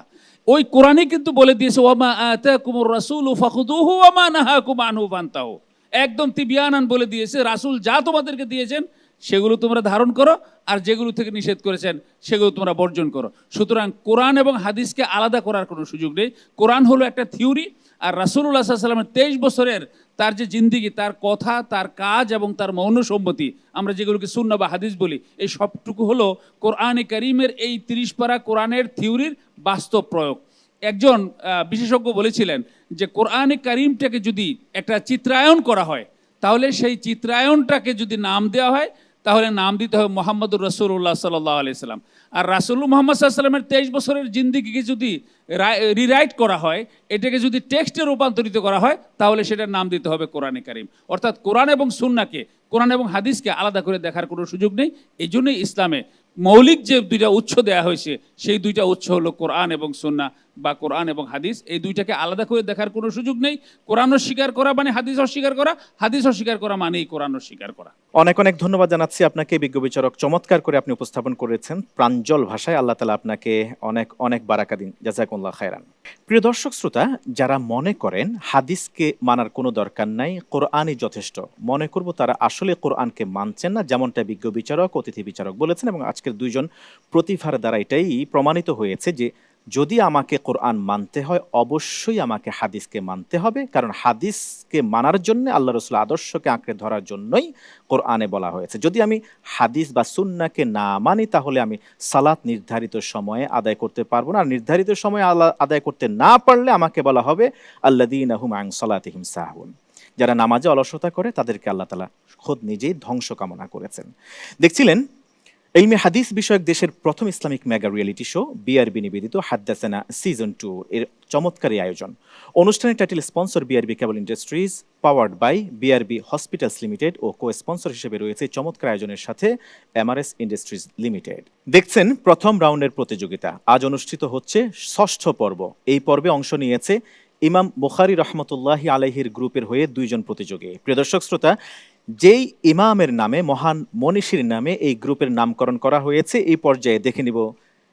ওই কোরআনই কিন্তু বলে দিয়েছে ওয়ামা আতাকুমুর রাসূলু ফাখুযুহু ওয়ামা নাহাকুম আনহু ফান্তাহু। একদম তিবিয়ানান বলে দিয়েছে, রাসূল যা তোমাদেরকে দিয়েছেন সেগুলো তোমরা ধারণ করো, আর যেগুলো থেকে নিষেধ করেছেন সেগুলো তোমরা বর্জন করো। সুতরাং কোরআন এবং হাদিসকে আলাদা করার কোনো সুযোগ নেই। কোরআন হলো একটা থিওরি, আর রাসূলুল্লাহ সাল্লাল্লাহু আলাইহি ওয়াসাল্লামের 23 বছরের তার যে জিন্দিগি, তার কথা, তার কাজ এবং তার মৌন সম্মতি, আমরা যেগুলোকে সুন্নাহ বা হাদিস বলি, এই সবটুকু হলো কোরআনে কারীমের এই 30 পারা কোরআনের থিওরির বাস্তব প্রয়োগ। একজন বিশেষজ্ঞ বলেছিলেন যে কোরআনে কারীমটাকে যদি একটা চিত্রায়ন করা হয়, তাহলে সেই চিত্রায়নটাকে যদি নাম দেওয়া হয়, তাহলে নাম দিতে হবে মুহাম্মদুর রাসূলুল্লাহ সাল্লাল্লাহু আলাইহি সাল্লাম। আর রাসূল মুহাম্মদ সাল্লাল্লাহু আলাইহি সাল্লামের 23 বছরের জিন্দিগিকে যদি রিরাইট করা হয়, এটাকে যদি টেক্সটে রূপান্তরিত করা হয়, তাহলে সেটার নাম দিতে হবে কোরআনে কারীম। অর্থাৎ কোরআন এবং সুন্নাহকে, কোরআন এবং হাদিসকে আলাদা করে দেখার কোনো সুযোগ নেই। এই জন্যই ইসলামে মৌলিক যে দুইটা উৎস দেয়া হয়েছে, সেই দুইটা উৎস হলো কোরআন এবং সুন্নাহ বা কোরআন এবং হাদিস। এই দুইটাকে আলাদা করে দেখার কোনো সুযোগ নেই। কোরআন অস্বীকার করা মানে হাদিস অস্বীকার করা, হাদিস অস্বীকার করা মানেই কোরআন অস্বীকার করা। অনেক অনেক ধন্যবাদ জানাচ্ছি আপনাকে বিজ্ঞ বিচারক, চমৎকার করে আপনি উপস্থাপন করেছেন প্রাঞ্জল ভাষায়। আল্লাহ তাআলা আপনাকে অনেক অনেক বারাকা দিন। জাযাকুমুল্লাহ খায়রান। প্রিয় দর্শক শ্রোতা, যারা মনে করেন হাদিসকে মানার কোনো দরকার নাই, কোরআনই যথেষ্ট, মনে করব তারা আসলে কোরআনকে মানছেন না, যেমনটা বিজ্ঞ বিচারক, অতিথি বিচারক বলেছেন, এবং আজকের দুইজন প্রতিভার দ্বারা এটাই প্রমাণিত হয়েছে যে যদি আমাকে কোরআন মানতে হয়, অবশ্যই আমাকে হাদিসকে মানতে হবে। কারণ হাদিসকে মানার জন্য, আল্লাহ রাসূলের আদর্শকে আঁকড়ে ধরার জন্যই কোরআনে বলা হয়েছে। যদি আমি হাদিস বা সুন্নাহকে না মানি, তাহলে আমি সালাত নির্ধারিত সময়ে আদায় করতে পারবো না। আর নির্ধারিত সময়ে আদায় করতে না পারলে আমাকে বলা হবে আল্লাযীনা হুম আন সালাতিহিম সাহুন। যারা নামাজে অলসতা করে তাদেরকে আল্লাহ তাআলা খোদ নিজেই ধ্বংস কামনা করেছেন। দেখছিলেন ইলমে হাদিস বিষয়ক দেশের প্রথম Islamic mega reality show BRB নিবেদিত হাদ্দাসানা সিজন 2 এর চমৎকার আয়োজন। অনুষ্ঠানের title sponsor BRB cable industries, powered by BRB hospitals limited, ও কো স্পন্সর হিসেবে রয়েছে চমৎকার আয়োজনের সাথে এমআরএস ইন্ডাস্ট্রিজ লিমিটেড। দেখছেন প্রথম রাউন্ডের প্রতিযোগিতা আজ অনুষ্ঠিত হচ্ছে 6ষ্ঠ পর্ব। এই পর্বে অংশ নিয়েছে ইমাম বুখারী রহমতুল্লাহি আলাইহির গ্রুপের হয়ে 2 জন প্রতিযোগী। প্রিয় দর্শক শ্রোতা, যেই ইমামের নামে, মহান মনীষীর নামে এই গ্রুপের নামকরণ করা হয়েছে, এই পর্যায়ে দেখে নিব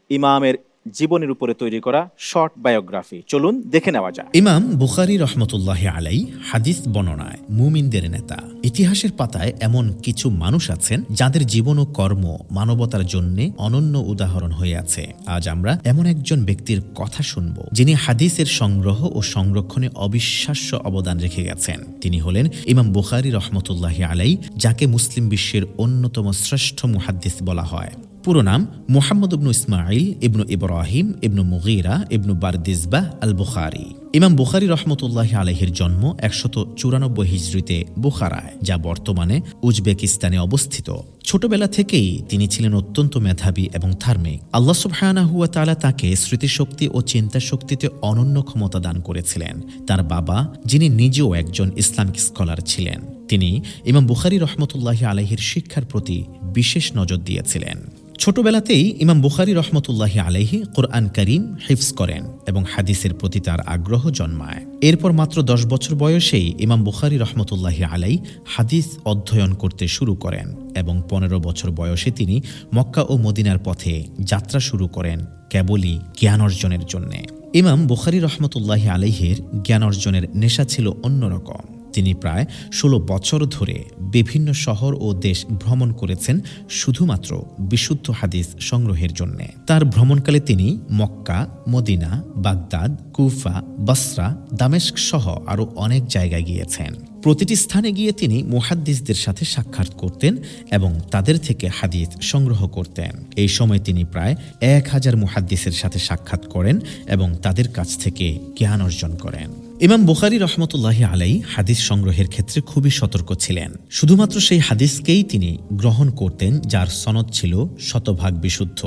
ইমামের জীবনের উপরে তৈরি করা শর্ট বায়োগ্রাফি। চলুন দেখে নেওয়া যাক। ইমাম বুখারী রহমতুল্লাহ আলাই হাদিস বর্ণনায় মুমিনদের নেতা। ইতিহাসের পাতায় এমন কিছু মানুষ আছেন যাদের জীবন ও কর্ম মানবতার জন্য অনন্য উদাহরণ হয়ে আছে। আজ আমরা এমন একজন ব্যক্তির কথা শুনব যিনি হাদিসের সংগ্রহ ও সংরক্ষণে অবিশ্বাস্য অবদান রেখে গেছেন। তিনি হলেন ইমাম বুখারী রহমতুল্লাহ আলাই, যাকে মুসলিম বিশ্বের অন্যতম শ্রেষ্ঠ মুহাদ্দিস বলা হয়। পুরো নাম মুহাম্মদ ইবনু ইসমাইল ইবনু ইব্রাহিম ইবনু মুগীরা ইবনু বারদিসবাহ আল বুখারী। ইমাম বুখারী রহমতুল্লাহ আলাইহির জন্ম ১৯৪ হিজরিতে বুখারায়, যা বর্তমানে উজবেকিস্তানে অবস্থিত। ছোটবেলা থেকেই তিনি ছিলেন অত্যন্ত মেধাবী এবং ধার্মিক। আল্লাহ সুবহানাহু ওয়া তাআলা তাকে স্মৃতিশক্তি ও চিন্তা শক্তিতে অনন্য ক্ষমতা দান করেছিলেন। তার বাবা, যিনি নিজেও একজন ইসলামিক স্কলার ছিলেন, তিনি ইমাম বুখারী রহমতুল্লাহ আলাইহির শিক্ষার প্রতি বিশেষ নজর দিয়েছিলেন। ছোটবেলাতেই ইমাম বুখারী রহমতুল্লাহ আলাইহি কোরআন কারীম হিফজ করেন এবং হাদিসের প্রতি তার আগ্রহ জন্মায়। এরপর মাত্র ১০ বছর বয়সেই ইমাম বুখারী রহমতুল্লাহ আলাই হাদিস অধ্যয়ন করতে শুরু করেন এবং ১৫ বছর বয়সে তিনি মক্কা ও মদিনার পথে যাত্রা শুরু করেন কেবলই জ্ঞান অর্জনের জন্যে। ইমাম বুখারী রহমতুল্লাহ আলাইহির জ্ঞান অর্জনের নেশা ছিল অন্যরকম। তিনি প্রায় ১৬ বছর ধরে বিভিন্ন শহর ও দেশ ভ্রমণ করেছেন শুধুমাত্র বিশুদ্ধ হাদিস সংগ্রহের জন্য। তার ভ্রমণকালে তিনি মক্কা, মদিনা, বাগদাদ, কুফা, বসরা, দামেস্ক সহ আরও অনেক জায়গায় গিয়েছেন। প্রতিটি স্থানে গিয়ে তিনি মুহাদ্দিসদের সাথে সাক্ষাৎ করতেন এবং তাদের থেকে হাদিস সংগ্রহ করতেন। এই সময় তিনি প্রায় ১,০০০ মুহাদ্দিসের সাথে সাক্ষাৎ করেন এবং তাদের কাছ থেকে জ্ঞান অর্জন করেন। ইমাম বুখারী রহমতুল্লাহ আলাই হাদিস সংগ্রহের ক্ষেত্রে খুবই সতর্ক ছিলেন। শুধুমাত্র সেই হাদিসকেই তিনি গ্রহণ করতেন যার সনদ ছিল শতভাগ বিশুদ্ধ।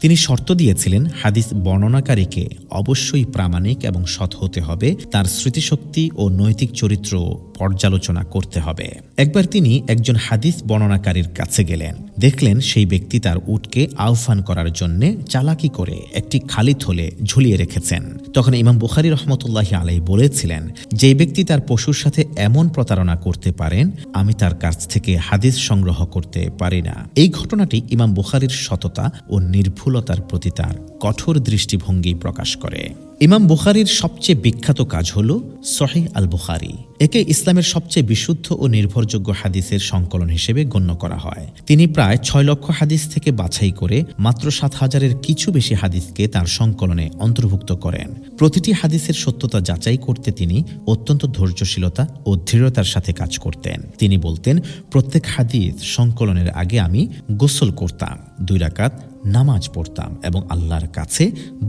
তিনি শর্ত দিয়েছিলেন হাদিস বর্ণনাকারীকে অবশ্যই প্রামাণিক এবং সৎ হতে হবে, তার স্মৃতিশক্তি ও নৈতিক চরিত্র পর্যালোচনা করতে হবে। একবার তিনি একজন হাদিস বর্ণনাকারীর কাছে গেলেন, দেখলেন সেই ব্যক্তি তার উটকে আহ্বান করার জন্য চালাকি করে একটি খালি থলে ঝুলিয়ে রেখেছেন। তখন ইমাম বুখারী রহমতুল্লাহ আলাই বলেছিলেন, যে ব্যক্তি তার পশুর সাথে এমন প্রতারণা করতে পারেন, আমি তার কাছ থেকে হাদিস সংগ্রহ করতে পারি না। এই ঘটনাটি ইমাম বুখারীর সততা ও নির্ভুলতার প্রতি তার কঠোর দৃষ্টিভঙ্গি প্রকাশ করে। ইমাম বুখারীর সবচেয়ে বিখ্যাত কাজ হল সহিহ আল বুখারী। একে ইসলামের সবচেয়ে বিশুদ্ধ ও নির্ভরযোগ্য হাদিসের সংকলন হিসেবে গণ্য করা হয়। তিনি প্রায় ৬ লক্ষ হাদিস থেকে বাছাই করে মাত্র ৭,০০০-এর কিছু বেশি হাদিসকে তার সংকলনে অন্তর্ভুক্ত করেন। প্রতিটি হাদিসের সত্যতা যাচাই করতে তিনি অত্যন্ত ধৈর্যশীলতা ও দৃঢ়তার সাথে কাজ করতেন। তিনি বলতেন, প্রত্যেক হাদিস সংকলনের আগে আমি গোসল করতাম, ২ রাকাত নামাজ পড়তাম এবং আল্লাহর কাছে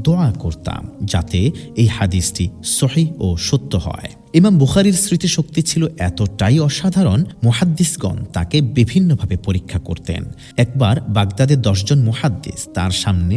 দোয়া করতাম যাতে এই হাদিসটি সহিহ ও সত্য হয়। ইমাম বুখারীর স্মৃতিশক্তি ছিল এতটাই অসাধারণ, মুহাদ্দিসগণ তাকে বিভিন্নভাবে পরীক্ষা করতেন। একবার বাগদাদের ১০ জন মুহাদ্দিস তার সামনে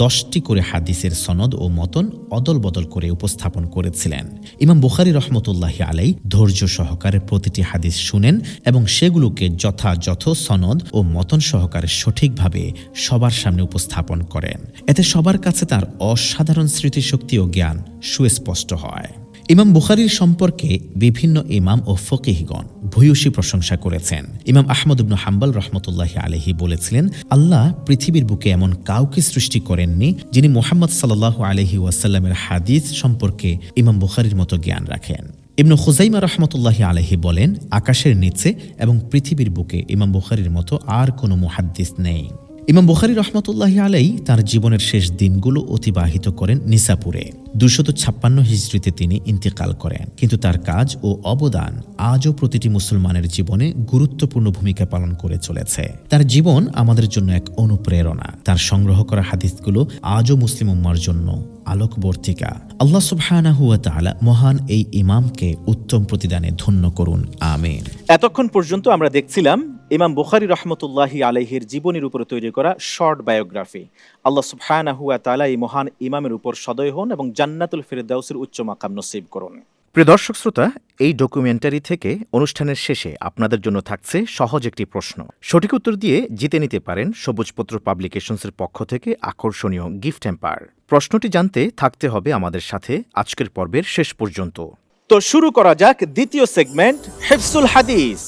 ১০টি করে হাদিসের সনদ ও মতন অদল বদল করে উপস্থাপন করেছিলেন। ইমাম বুখারী রহমতুল্লাহ আলাই ধৈর্য সহকারে প্রতিটি হাদিস শুনেন এবং সেগুলোকে যথাযথ সনদ ও মতন সহকারে সঠিকভাবে সবার সামনে উপস্থাপন করেন। এতে সবার কাছে তার অসাধারণ স্মৃতিশক্তি ও জ্ঞান সুস্পষ্ট হয়। ইমাম বুখারীর সম্পর্কে বিভিন্ন ইমাম ও ফকিহগণ ভূয়সী প্রশংসা করেছেন। ইমাম আহমদ ইবনু হাম্বল রহমতুল্লাহ আলাইহি বলেছিলেন, আল্লাহ পৃথিবীর বুকে এমন কাউকে সৃষ্টি করেননি যিনি মুহাম্মদ সাল্লাল্লাহু আলাইহি ওয়াসাল্লামের হাদিস সম্পর্কে ইমাম বুখারীর মতো জ্ঞান রাখেন। ইবনু খুজাইমা রহমতুল্লাহ আলাইহি বলেন, আকাশের নিচে এবং পৃথিবীর বুকে ইমাম বুখারীর মতো আর কোনো মুহাদ্দিস নেই। ইমাম বুখারী রহমতুল্লাহ আলাই তার জীবনের শেষ দিনগুলো অতিবাহিত করেন নিসাপুরে। ২৫৬ হিজরিতে তিনি ইন্তেকাল করেন, কিন্তু তার কাজ ও অবদান আজও প্রতিটি মুসলমানের জীবনে গুরুত্বপূর্ণ ভূমিকা পালন করে চলেছে। তার জীবন আমাদের জন্য এক অনুপ্রেরণা। তার সংগ্রহ করা হাদিসগুলো আজও মুসলিম উম্মার জন্য আলোকবর্তিকা। আল্লাহ সুবহানাহু ওয়া তাআলা মহান এই ইমামকে উত্তম প্রতিদানে ধন্য করুন, আমিন। এতক্ষণ পর্যন্ত আমরা দেখছিলাম ইমাম বুখারী রহমতুল্লাহি আলাইহির জীবনের উপরে তৈরি করা শর্ট বায়োগ্রাফি। আল্লাহ সুবহানাহু ওয়া তাআলা এই মহান ইমামের উপর সদয় হন এবং জান্নাতুল ফিরদাউসের উচ্চ মাকাম নসিব করুন। প্রিয় দর্শক শ্রোতা, এই ডকুমেন্টারি থেকে অনুষ্ঠানের শেষে আপনাদের জন্য থাকছে সহজ একটি প্রশ্ন। সঠিক উত্তর দিয়ে জিতে নিতে পারেন সবুজপত্র পাবলিকেশনসের পক্ষ থেকে আকর্ষণীয় গিফট হ্যাম্পার। প্রশ্নটি জানতে থাকতে হবে আমাদের সাথে আজকের পর্বের শেষ পর্যন্ত। তো শুরু করা যাক দ্বিতীয় সেগমেন্ট, হিফজুল হাদিস।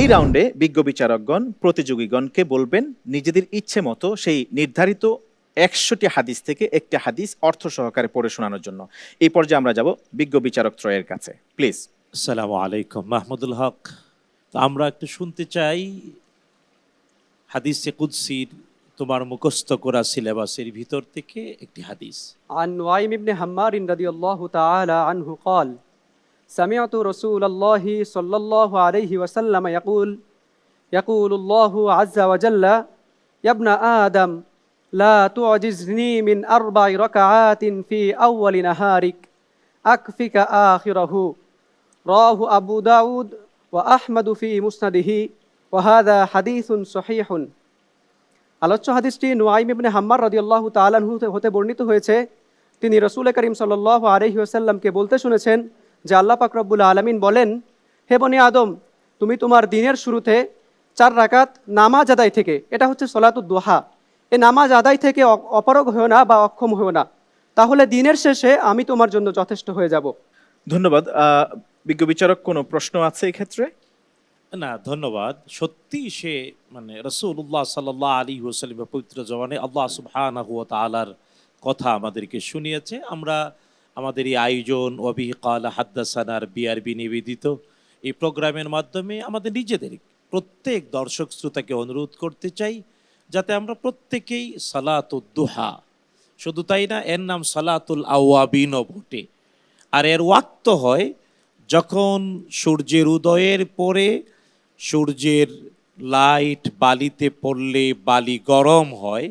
এই রাউন্ডে বিজ্ঞ বিচারকগণ প্রতিযোগীগণকে বলবেন নিজেদের ইচ্ছে মতো সেই নির্ধারিত 100টি হাদিস থেকে একটি হাদিস অর্থ সহকারে পড়ে শোনানোর জন্য। এই পর্যায়ে আমরা যাব বিজ্ঞ বিচারক ত্রয়ের কাছে, প্লিজ। আসসালামু আলাইকুম, মাহমুদুল হক। তো আমরা একটু শুনতে চাই হাদিসে কুদসির তোমার মুখস্থ করা সিলেবাসের ভিতর থেকে একটি হাদিস। عن نعيم بن حمار رضي الله تعالى عنه قال سمعت رسول الله صلى الله عليه وسلم يقول الله عز وجل يا ابن آدم لا تعجزني من 4 ركعات في أول نهارك أكفك آخره رواه أبو داود وأحمد في مسنده وهذا حديث صحيح। আলোচ্য হাদিসটি নুআইম ইবনে হাম্মার রাদিয়াল্লাহু তাআলা আনহু হতে বর্ণিত হয়েছে। তিনি রাসূল করিম সাল্লাল্লাহু আলাইহি ওয়াসাল্লামকে বলতে শুনেছেন যে আল্লাহ পাক রব্বুল আলামিন বলেন, হে বনি আদম, তুমি তোমার দিনের শুরুতে 4 রাকাত নামাজ আদায় থেকে, এটা হচ্ছে সলাতুদ দুহা, এই নামাজ আদায় থেকে অপারগ হও না বা অক্ষম হও না, তাহলে দিনের শেষে আমি তোমার জন্য যথেষ্ট হয়ে যাব। ধন্যবাদ। বিজ্ঞ বিচারক, কোনো প্রশ্ন আছে এই ক্ষেত্রে? না, ধন্যবাদ। সত্যি সে মানে রাসূলুল্লাহ সাল্লাল্লাহু আলাইহি ওয়াসাল্লামের পবিত্র জবানে আল্লাহ সুবহানাহু ওয়া তাআলার কথা আমাদেরকে শুনিয়েছে। আমরা আমাদের এই আয়োজন ওয়াবিহি ক্বালা হাদ্দাসানার বিআরবি নিবেদিত এই প্রোগ্রামের মাধ্যমে আমাদের নিজেদের প্রত্যেক দর্শক শ্রোতাকে অনুরোধ করতে চাই যাতে আমরা প্রত্যেকেই সালাতুদ দুহা, শুধু তাই না, এর নাম সালাতুল আওয়াবিনও বটে। আর এর ওয়াক্ত হয় যখন সূর্যের উদয়ের পরে সূর্যের লাইট বালিতে পড়লে বালি গরম হয়,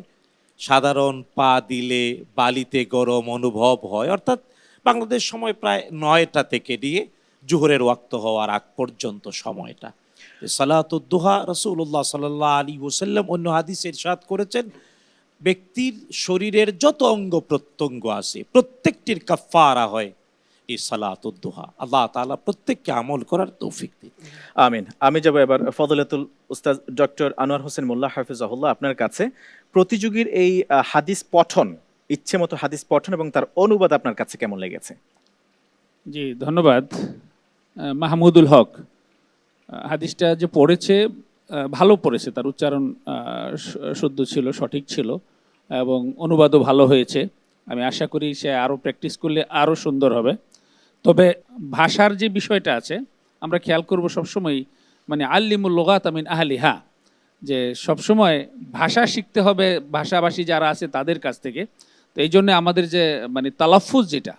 সাধারণ পা দিলে বালিতে গরম অনুভব হয়, অর্থাৎ বাংলাদেশ সময় প্রায় 9টা থেকে নিয়ে জোহরের ওয়াক্ত হওয়ার আগ পর্যন্ত সময়টা। সালাতুদ দুহা রাসূলুল্লাহ সাল্লাল্লাহু আলাইহি ওয়াসাল্লাম অন্য হাদিসে ইরশাদ করেছেন, ব্যক্তির শরীরের যত অঙ্গ প্রত্যঙ্গ আছে প্রত্যেকটির কাফারা হয় এই সালাতুদ দুহা। আল্লাহ তাআলা প্রত্যেককে আমল করার তৌফিক দিন। আমিন। আমি যাব এবার ফজলাতুল উস্তাদ ডক্টর আনোয়ার হোসেন মোল্লা হাফিজাহুল্লাহ আপনার কাছে। প্রতিযোগীর এই হাদিস পঠন, ইচ্ছে মতো হাদিস পঠন এবং তার অনুবাদ আপনার কাছে কেমন লেগেছে? জি, ধন্যবাদ। মাহমুদুল হক হাদিসটা যে পড়েছে ভালো পড়েছে, তার উচ্চারণ শুদ্ধ ছিল, সঠিক ছিল এবং অনুবাদও ভালো হয়েছে। আমি আশা করি সে আরও প্র্যাকটিস করলে আরও সুন্দর হবে। তবে ভাষার যে বিষয়টা আছে আমরা খেয়াল করব সবসময়, মানে আল্লিমুল লুগাত মিন আহলিহা, যে সবসময় ভাষা শিখতে হবে ভাষাভাষী যারা আছে তাদের কাছ থেকে। তো এই জন্য আমাদের যে মানে তালাফুজ, যেটা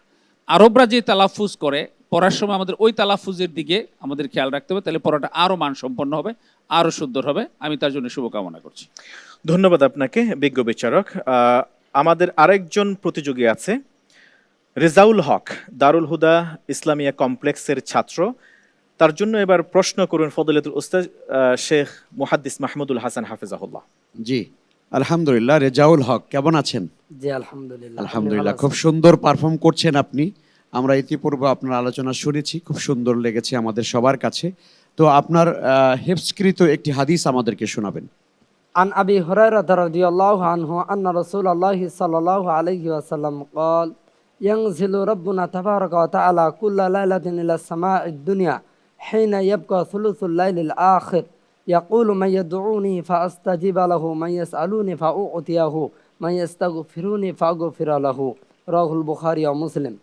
আরবরা যে তালাফুজ করে পড়ার সময় আমাদের ওই তালাফুজের দিকে আমাদের খেয়াল রাখতে হবে, তাহলে পড়াটা আরও মানসম্পন্ন হবে, আরও সুন্দর হবে। আমি তার জন্য শুভকামনা করছি। ধন্যবাদ আপনাকে বিজ্ঞ বিচারক। আমাদের আরেকজন প্রতিযোগী আছে, রেজাউল হক, দারুল হুদা ইসলামিয়া কমপ্লেক্সের ছাত্র। তার জন্য এবার প্রশ্ন করুন ফজলাতুল উস্তাদ শেখ মুহাদ্দিস মাহমুদুল হাসান হাফিজাহুল্লাহ। জি, আলহামদুলিল্লাহ। রেজাউল হক কেমন আছেন? জি আলহামদুলিল্লাহ। আলহামদুলিল্লাহ, খুব সুন্দর পারফর্ম করছেন আপনি। আমরা ইতিপূর্বে আপনার আলোচনা শুনেছি, খুব সুন্দর লেগেছে আমাদের সবার কাছে। তো আপনার হেফজকৃত একটি হাদিস আমাদেরকে শোনাবেন। عن أبي هريرة رضي الله عنه أن رسول الله صلى الله عليه وسلم قال ينزل ربنا تبارك وتعالى كل ليلة إلى السماء الدنيا حين يبقى ثلث الليل الآخر يقول من يدعوني فأستجيب له من يسألوني فأعطيه من يستغفروني فأغفر له رواه البخاري ومسلم।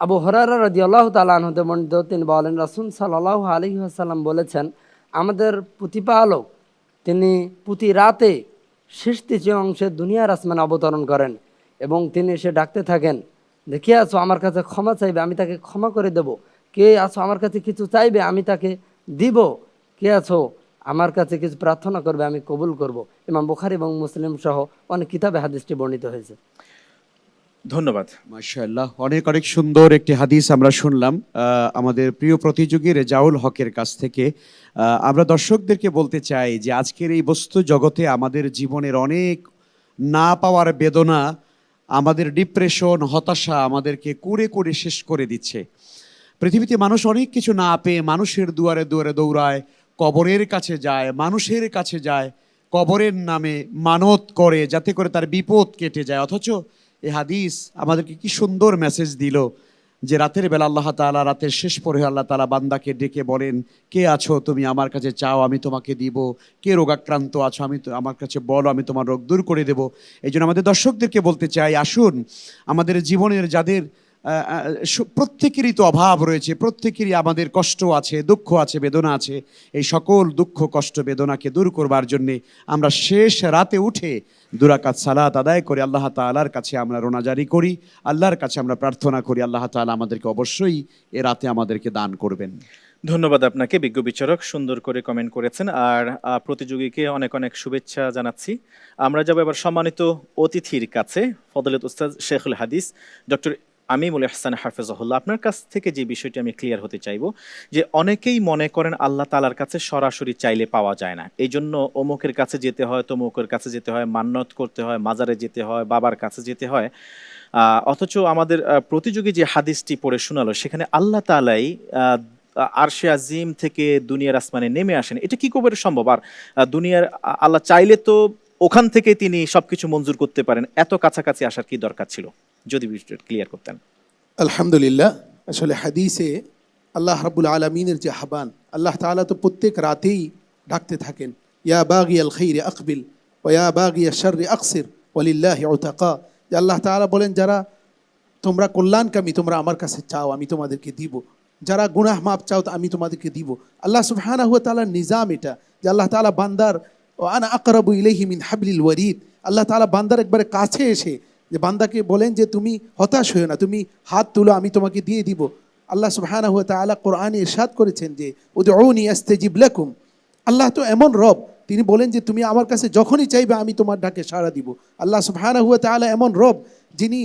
আবু হুরায়রা রাদিয়াল্লাহু তাআলা আনহু বর্ণিত, তিনি বলেন রাসূল সাল্লাল্লাহু আলাইহি ওয়াসাল্লাম বলেছেন, আমাদের প্রতিপালক তিনি প্রতি রাতে শেষ তৃতীয় অংশে দুনিয়ার আসমানে অবতরণ করেন এবং তিনি এসে ডাকতে থাকেন, দেখে আছো আমার কাছে ক্ষমা চাইবে, আমি তাকে ক্ষমা করে দেব। কে আছো আমার কাছে কিছু চাইবে, আমি তাকে দিব। কে আছো আমার কাছে কিছু প্রার্থনা করবে, আমি কবুল করব। ইমাম বুখারী এবং মুসলিম সহ অনেক কিতাবে হাদিসটি বর্ণিত হয়েছে। ধন্যবাদ। মাশাআল্লাহ, অনেক অনেক সুন্দর একটি হাদিস আমরা শুনলাম আমাদের প্রিয় প্রতিযোগী রেজাউল হকের কাছ থেকে। আমরা দর্শকদেরকে বলতে চাই যে আজকের এই বস্তু জগতে আমাদের জীবনের অনেক না পাওয়ার বেদনা, আমাদের ডিপ্রেশন, হতাশা আমাদেরকে কুরে কুরে শেষ করে দিচ্ছে। পৃথিবীতে মানুষ অনেক কিছু না পেয়ে মানুষের দুয়ারে দুয়ারে দৌড়ায়, কবরের কাছে যায়, মানুষের কাছে যায়, কবরের নামে মানত করে যাতে করে তার বিপদ কেটে যায়। অথচ এই হাদিস আমাদেরকে কি সুন্দর মেসেজ দিল যে রাতের বেলা আল্লাহ তাআলা রাতের শেষ পরে আল্লাহ তাআলা বান্দাকে ডেকে বলেন, কে আছো তুমি আমার কাছে চাও আমি তোমাকে দিব, কে রোগাক্রান্ত আছো আমি আমার কাছে বলো আমি তোমার রোগ দূর করে দেব। এই জন্য আমাদের দর্শকদেরকে বলতে চাই, আসুন আমাদের জীবনের যাদের প্রত্যেকেরই তো অভাব রয়েছে, প্রত্যেকেরই আমাদের কষ্ট আছে, দুঃখ আছে, বেদনা আছে, এই সকল দুঃখ কষ্ট বেদনাকে দূর করবার জন্যে আমরা শেষ রাতে উঠে 2 রাকাত সালাত আদায় করে আল্লাহ তাআলার কাছে আমরা রোনাজারি করি, আল্লাহর কাছে আমরা প্রার্থনা করি আল্লাহ তাআলা আমাদেরকে অবশ্যই এ রাতে আমাদেরকে দান করবেন। ধন্যবাদ আপনাকে বিজ্ঞ বিচারক, সুন্দর করে কমেন্ট করেছেন। আর প্রতিযোগীকে অনেক অনেক শুভেচ্ছা জানাচ্ছি। আমরা যাব এবার সম্মানিত অতিথির কাছে, ফজলত উস্তাদ শেখুল হাদিস ডক্টর আমিমুল ইহসান হাফেজাহুল্লাহ। আপনার কাছ থেকে যে বিষয়টি আমি ক্লিয়ার হতে চাইবো, যে অনেকেই মনে করেন আল্লাহ তাআলার কাছে সরাসরি চাইলে পাওয়া যায় না, এই জন্য অমুকের কাছে যেতে হয়, তমুকের কাছে যেতে হয়, মান্নত করতে হয়, মাজারে যেতে হয়, বাবার কাছে যেতে হয়। অথচ আমাদের প্রতিযোগী যে হাদিসটি পড়ে শোনালো সেখানে আল্লাহ তাআলাই আরশে আজিম থেকে দুনিয়ার আসমানে নেমে আসেন, এটা কি করে সম্ভব? আর দুনিয়ার আল্লাহ চাইলে তো ওখান থেকে তিনি সবকিছু মঞ্জুর করতে পারেন, এত কাছাকাছি আসার কি দরকার ছিল? যদি বিষয়টা ক্লিয়ার করতেন। আলহামদুলিল্লাহ, আসলে হাদিসে আল্লাহ রাব্বুল আলামিনের যে আহ্বান, আল্লাহ তাআলা তো প্রত্যেক রাতেই ডাকতে থাকেন, ইয়া বাগিয়াল খাইরি আকবিল ওয়া ইয়া বাগিয়াশ শাররি আকসির ওয়ালিল্লাহি উতাকা। যে আল্লাহ তাআলা বলেন, যারা তোমরা কল্যাণকামী তোমরা আমার কাছে চাও আমি তোমাদেরকে দিব, যারা গুনাহ মাপ চাও আমি তোমাদেরকে দিব। আল্লাহ সুবহানাহু ওয়া তাআলার নিজাম এটা, যে আল্লাহ তাআলা বান্দার ও আনা আকরাবু ইলাইহি মিন হাবলিল ওয়ারিদ, আল্লাহ তাআলা বান্দার একবারে কাছে এসে যে বান্দাকে বলেন যে তুমি হতাশ হও না, তুমি হাত তুলো আমি তোমাকে দিয়ে দিব। আল্লাহ সুবহানাহু ওয়া তাআলা কোরআনে ইরশাদ করেছেন যে উদউনি আস্তাজিব লাকুম। আল্লাহ তো এমন রব, তিনি বলেন যে তুমি আমার কাছে যখনই চাইবে আমি তোমার ডাকে সাড়া দিব। আল্লাহ সুবহানাহু ওয়া তাআলা এমন রব যিনি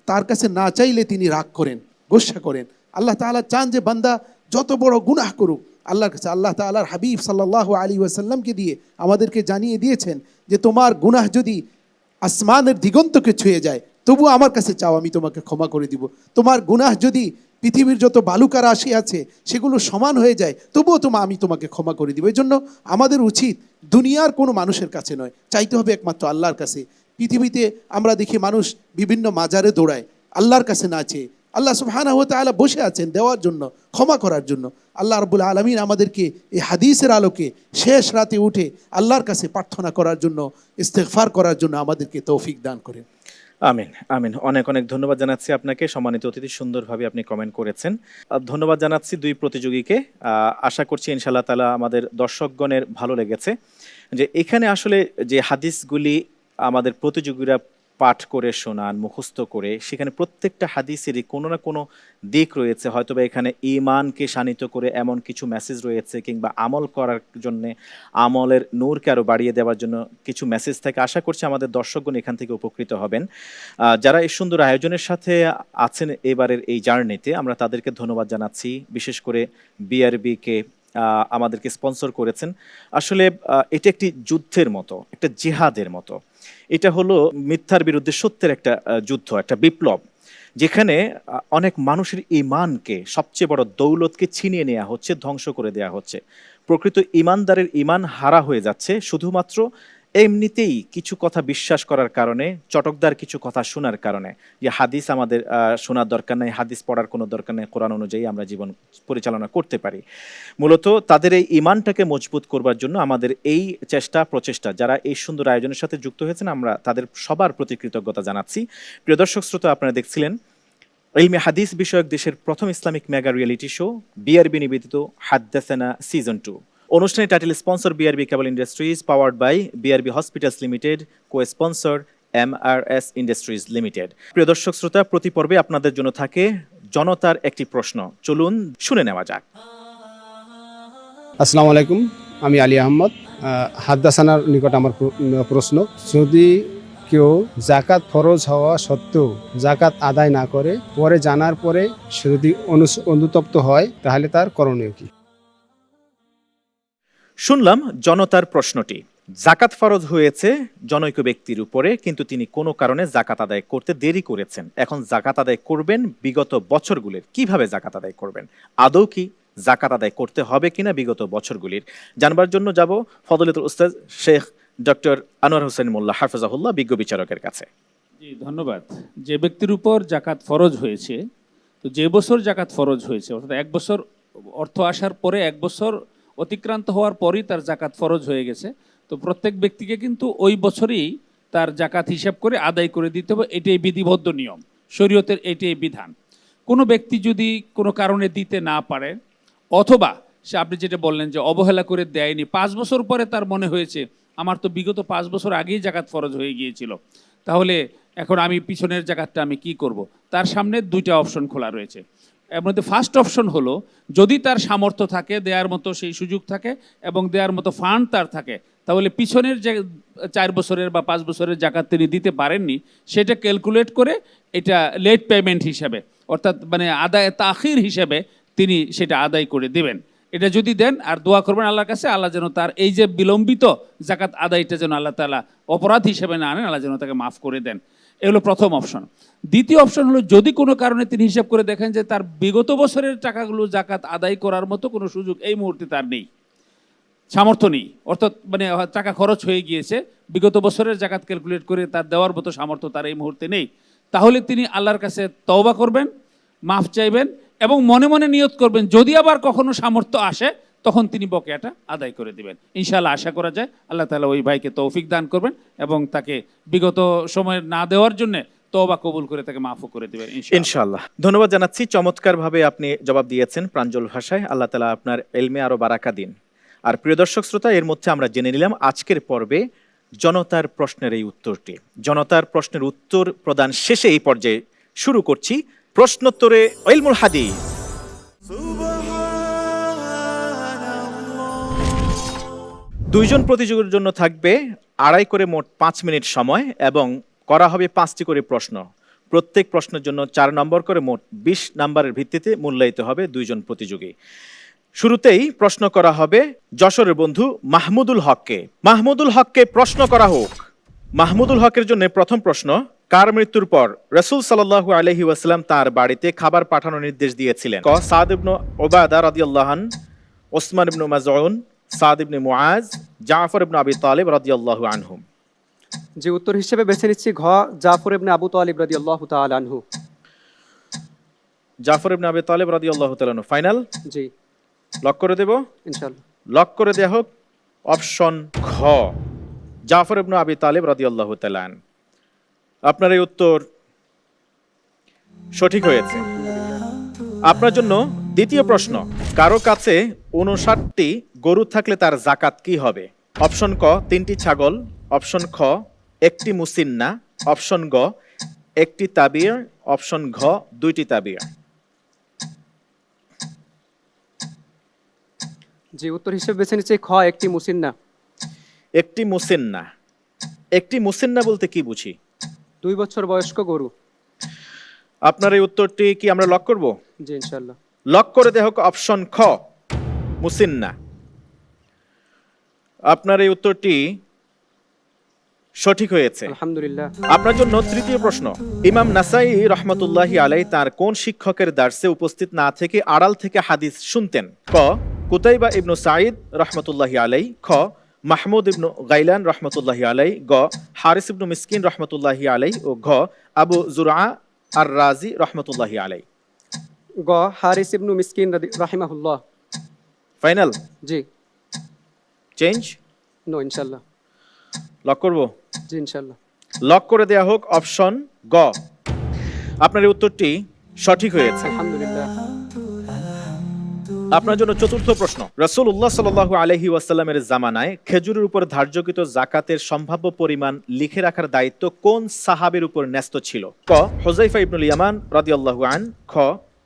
তার কাছে না চাইলে তিনি রাগ করেন, গোসা করেন। আল্লাহ তাআলা চান যে বান্দা যত বড় গুনাহ করুক আল্লাহর কাছে। আল্লাহ তাআলার হাবিব সাল্লাল্লাহু আলাইহি ওয়াসাল্লামকে দিয়ে আমাদেরকে জানিয়ে দিয়েছেন যে তোমার গুনাহ যদি আসমানের দিগন্তকে ছুঁয়ে যায় তবু আমার কাছে চাও আমি তোমাকে ক্ষমা করে দিব। তোমার গুনাহ যদি পৃথিবীর যত বালুকা রাশি আছে সেগুলো সমান হয়ে যায় তবুও আমি তোমাকে ক্ষমা করে দিব। এই জন্য আমাদের উচিত দুনিয়ার কোনো মানুষের কাছে নয়, চাইতে হবে একমাত্র আল্লাহর কাছে। পৃথিবীতে আমরা দেখি মানুষ বিভিন্ন মাজারে দৌড়ায়, আল্লাহর কাছে না চেয়ে। আল্লাহ সুবহানাহু ওয়া তাআলা বসে আছেন দেওয়ার জন্য, ক্ষমা করার জন্য। আল্লাহ রাব্বুল আলামিন আমাদেরকে এই হাদিসের আলোকে শেষ রাতে উঠে আল্লাহর কাছে প্রার্থনা করার জন্য, ইস্তেগফার করার জন্য আমাদেরকে তৌফিক দান করেন। আমিন আমিন। অনেক অনেক ধন্যবাদ জানাচ্ছি আপনাকে, সম্মানিত অতিথি, সুন্দরভাবে আপনি কমেন্ট করেছেন। ধন্যবাদ জানাচ্ছি দুই প্রতিযোগীকে। আশা করছি ইনশাআল্লাহ তাআলা আমাদের দর্শকগণের ভালো লেগেছে যে এখানে আসলে যে হাদিসগুলি আমাদের প্রতিযোগীরা পাঠ করে শোনান, মুখস্থ করে, সেখানে প্রত্যেকটা হাদিসেরই কোনো না কোনো দিক রয়েছে। হয়তোবা এখানে ঈমানকে শানিত করে এমন কিছু মেসেজ রয়েছে, কিংবা আমল করার জন্য আমলের নূরকে আরও বাড়িয়ে দেওয়ার জন্য কিছু মেসেজ থাকে। আশা করছি আমাদের দর্শকগণ এখান থেকে উপকৃত হবেন। যারা এই সুন্দর আয়োজনের সাথে আছেন এবারের এই জার্নিতে, আমরা তাদেরকে ধন্যবাদ জানাচ্ছি। বিশেষ করে বিআরবিকে আমাদেরকে স্পন্সর করেছেন। আসলে এটা একটি যুদ্ধের মতো, একটা জিহাদের মতো। এটা হলো মিথ্যার বিরুদ্ধে সত্যের একটা যুদ্ধ, একটা বিপ্লব, যেখানে অনেক মানুষের ঈমানকে, সবচেয়ে বড় দৌলতকে ছিনিয়ে নেওয়া হচ্ছে, ধ্বংস করে দেওয়া হচ্ছে। প্রকৃত ঈমানদারের ঈমান হারা হয়ে যাচ্ছে শুধুমাত্র এমনিতেই কিছু কথা বিশ্বাস করার কারণে, চটকদার কিছু কথা শোনার কারণে। যে হাদিস আমাদের শোনার দরকার নেই, হাদিস পড়ার কোনো দরকার নেই, কোরআন অনুযায়ী আমরা জীবন পরিচালনা করতে পারি। মূলত তাদের এই ঈমানটাকে মজবুত করবার জন্য আমাদের এই প্রচেষ্টা যারা এই সুন্দর আয়োজনের সাথে যুক্ত হয়েছেন, আমরা তাদের সবার প্রতি কৃতজ্ঞতা জানাচ্ছি। প্রিয় দর্শক শ্রোতা, আপনারা দেখছিলেন ইলমে হাদিস বিষয়ক দেশের প্রথম Islamic mega reality show BRB নিবেদিত হাদ্দাসানা সিজন 2। অনুষ্ঠানের title sponsor BRB cable industries, powered by BRB hospitals limited, co sponsor MRS industries limited. প্রিয় দর্শক শ্রোতা, প্রতি পর্বে আপনাদের জন্য থাকে জনতার একটি প্রশ্ন। চলুন শুনে নেওয়া যাক। আসসালামু আলাইকুম, আমি আলী আহমদ। হাদ্দাসানার নিকট আমার প্রশ্ন, যদি কেউ জাকাত ফরজ হওয়া সত্ত্বেও জাকাত আদায় না করে, পরে জানার পরে সে যদি অনুতপ্ত হয় তাহলে তার করণীয় কি? শুনলাম জনতার প্রশ্নটি। জাকাত ফরজ হয়েছে জনৈক ব্যক্তির উপরে, কিন্তু তিনি কোনো কারণে জাকাত আদায় করতে দেরি করেছেন। এখন জাকাত আদায় করবেন বিগত বছরগুলির, কিভাবে জাকাত আদায় করবেন? আদৌ কি জাকাত আদায় করতে হবে কিনা বিগত বছরগুলির জানবার জন্য যাব ফজলতুল উস্তাদ শেখ ডক্টর আনোয়ার হোসেন মোল্লা হাফেজাহুল্লাহ, বিজ্ঞ বিচারকের কাছে। জি ধন্যবাদ। যে ব্যক্তির উপর জাকাত ফরজ হয়েছে তো যে বছর জাকাত ফরজ হয়েছে, অর্থাৎ 1 বছর অর্থ আসার পরে 1 বছর অতিক্রান্ত হওয়ার পরই তার জাকাত ফরজ হয়ে গেছে, তো প্রত্যেক ব্যক্তিকে কিন্তু ওই বছরই তার জাকাত হিসাব করে আদায় করে দিতে হবে। এটাই বিধিবদ্ধ নিয়ম, শরীয়তের এটাই বিধান। কোনো ব্যক্তি যদি কোনো কারণে দিতে না পারে, অথবা সে আপনি যেটা বললেন যে অবহেলা করে দেয়নি, 5 বছর পরে তার মনে হয়েছে আমার তো বিগত 5 বছর আগেই জাকাত ফরজ হয়ে গিয়েছিল, তাহলে এখন আমি পিছনের জাকাতটা আমি কি করব, তার সামনে 2টা অপশন খোলা রয়েছে। এর মধ্যে ফার্স্ট অপশন হলো, যদি তার সামর্থ্য থাকে, দেওয়ার মতো সেই সুযোগ থাকে এবং দেওয়ার মতো ফান্ড তার থাকে, তাহলে পিছনের যে 4 বছরের বা 5 বছরের জাকাত তিনি দিতে পারেননি, সেটা ক্যালকুলেট করে এটা লেট পেমেন্ট হিসাবে, অর্থাৎ মানে আদায় তাখির হিসাবে তিনি সেটা আদায় করে দেবেন। এটা যদি দেন আর দোয়া করবেন আল্লাহর কাছে, আল্লাহ যেন তার এই যে বিলম্বিত জাকাত আদায়টা যেন আল্লাহ তাআলা অপরাধ হিসেবে না আনেন, আল্লাহ যেন তাকে মাফ করে দেন। এগুলো প্রথম অপশন। দ্বিতীয় অপশন হলো, যদি কোনো কারণে তিনি হিসাব করে দেখেন যে তার বিগত বছরের টাকাগুলো জাকাত আদায় করার মতো কোনো সুযোগ এই মুহূর্তে তার নেই, সামর্থ্য নেই, অর্থাৎ মানে টাকা খরচ হয়ে গিয়েছে, বিগত বছরের জাকাত ক্যালকুলেট করে তার দেওয়ার মতো সামর্থ্য তার এই মুহূর্তে নেই, তাহলে তিনি আল্লাহর কাছে তওবা করবেন, মাফ চাইবেন এবং মনে মনে নিয়ত করবেন যদি আবার কখনো সামর্থ্য আসে তখন তিনি বকেয়াটা আদায় করে দিবেন। ইনশাআল্লাহ আশা করা যায় আল্লাহ তাআলা ওই ভাইকে তৌফিক দান করবেন এবং তাকে বিগত সময় না দেওয়ার জন্য তওবা কবুল করে তাকে মাফও করে দিবেন ইনশাআল্লাহ। ধন্যবাদ জানাচ্ছি, চমৎকারভাবে আপনি জবাব দিয়েছেন প্রাঞ্জল ভাষায়। আল্লাহ তাআলা আপনার ইলমে আরো বারাকা দিন। আর প্রিয় দর্শক শ্রোতা, এর মধ্যে আমরা জেনে নিলাম আজকের পর্বে জনতার প্রশ্নের এই উত্তরটি। জনতার প্রশ্নের উত্তর প্রদান শেষে এই পর্যায়ে শুরু করছি প্রশ্নোত্তরে ইলমুল হাদিস। দুইজন প্রতিযোগীর জন্য থাকবে 2.5 করে মোট 5 মিনিট সময় এবং করা হবে 5টি করে প্রশ্ন। প্রত্যেক প্রশ্নের জন্য 4 নম্বর করে মোট 20 নম্বরের ভিত্তিতে মূল্যায়িত হবে দুইজন প্রতিযোগী। শুরুতেই প্রশ্ন করা হবে যশোরের বন্ধু মাহমুদুল হককে। মাহমুদুল হককে প্রশ্ন করা হোক। মাহমুদুল হকের জন্য প্রথম প্রশ্ন, কার মৃত্যুর পর রাসূল সাল্লাল্লাহু আলাইহি ওয়াসাল্লাম তার বাড়িতে খাবার পাঠানোর নির্দেশ দিয়েছিলেন? ক. সাদ ইবনে উবাদা রাদিয়াল্লাহু আনহু, ওসমান ইবনে মাযউন, সাদ ইবনে মুআজ, জাফর ইবনে আবি তালিব রাদিয়াল্লাহু আনহুম। যে উত্তর হিসেবে বেছে নিচ্ছি ঘ, জাফর ইবনে আবু তালিব রাদিয়াল্লাহু তাআলা আনহু। জাফর ইবনে আবি তালিব রাদিয়াল্লাহু তাআলা আনহু ফাইনাল? জি, লক করে দেব? ইনশাআল্লাহ। লক করে দেয়া হোক অপশন খ, জাফর ইবনে আবি তালিব রাদিয়াল্লাহু তাআলা আনহু। আপনার এই উত্তর সঠিক হয়েছে। আপনার জন্য দ্বিতীয় প্রশ্ন, কারো কাছে 59টি গরু থাকলে তার যাকাত কি হবে? অপশন ক 3টি ছাগল, অপশন খ 1টি মুসিন্না, অপশন গ 1টি তাবির, অপশন ঘ 2টি তাবির। যে উত্তর হিসেবে বেছে নিচ্ছি খ, 1টি মুসিন্না। 1টি মুসিন্না। 1টি মুসিন্না বলতে কি বুঝি? 2 বছর বয়স্ক গরু। আপনার এই উত্তরটি কি আমরা লক করব? জি, ইনশাআল্লাহ। লক করে দেয়া হোক অপশন খ, মুসিন্না। আপনার এই উত্তরটি সঠিক হয়েছে, আলহামদুলিল্লাহ। আপনার জন্য তৃতীয় প্রশ্ন, ইমাম নাসাই রহমতুল্লাহি আলাই তার কোন শিক্ষকের দার্সে উপস্থিত না থেকে আড়াল থেকে হাদিস শুনতেন? ক. কুতাইবা ইবনু সাঈদ রহমতুল্লাহি আলাই, খ. মাহমুদ ইবনু গাইলান রহমতুল্লাহি আলাই, গ. হারিস ইবনু মিসকিন রহমতুল্লাহি আলাই ও ঘ. আবু জুরআ আর রাজি রহমতুল্লাহি আলাই। গ. হারিস ইবনু মিসকিন রাহিমাহুল্লাহ। ফাইনাল? জি। চেঞ্জ? নো, ইনশাআল্লাহ। লক করব? জি, ইনশাআল্লাহ। লক করে দেয়া হোক অপশন গ। আপনার এই উত্তরটি সঠিক হয়েছে, আলহামদুলিল্লাহ। আপনার জন্য চতুর্থ প্রশ্ন, রাসূলুল্লাহ সাল্লাল্লাহু আলাইহি ওয়াসাল্লামের জামানায় খেজুরের উপর ধার্যকৃত যাকাতের সম্ভাব্য পরিমাণ লিখে রাখার দায়িত্ব কোন সাহাবীর উপর ন্যস্ত ছিল? ক. হুযায়ফা ইবনুল ইয়ামান রাদিয়াল্লাহু আন, খ.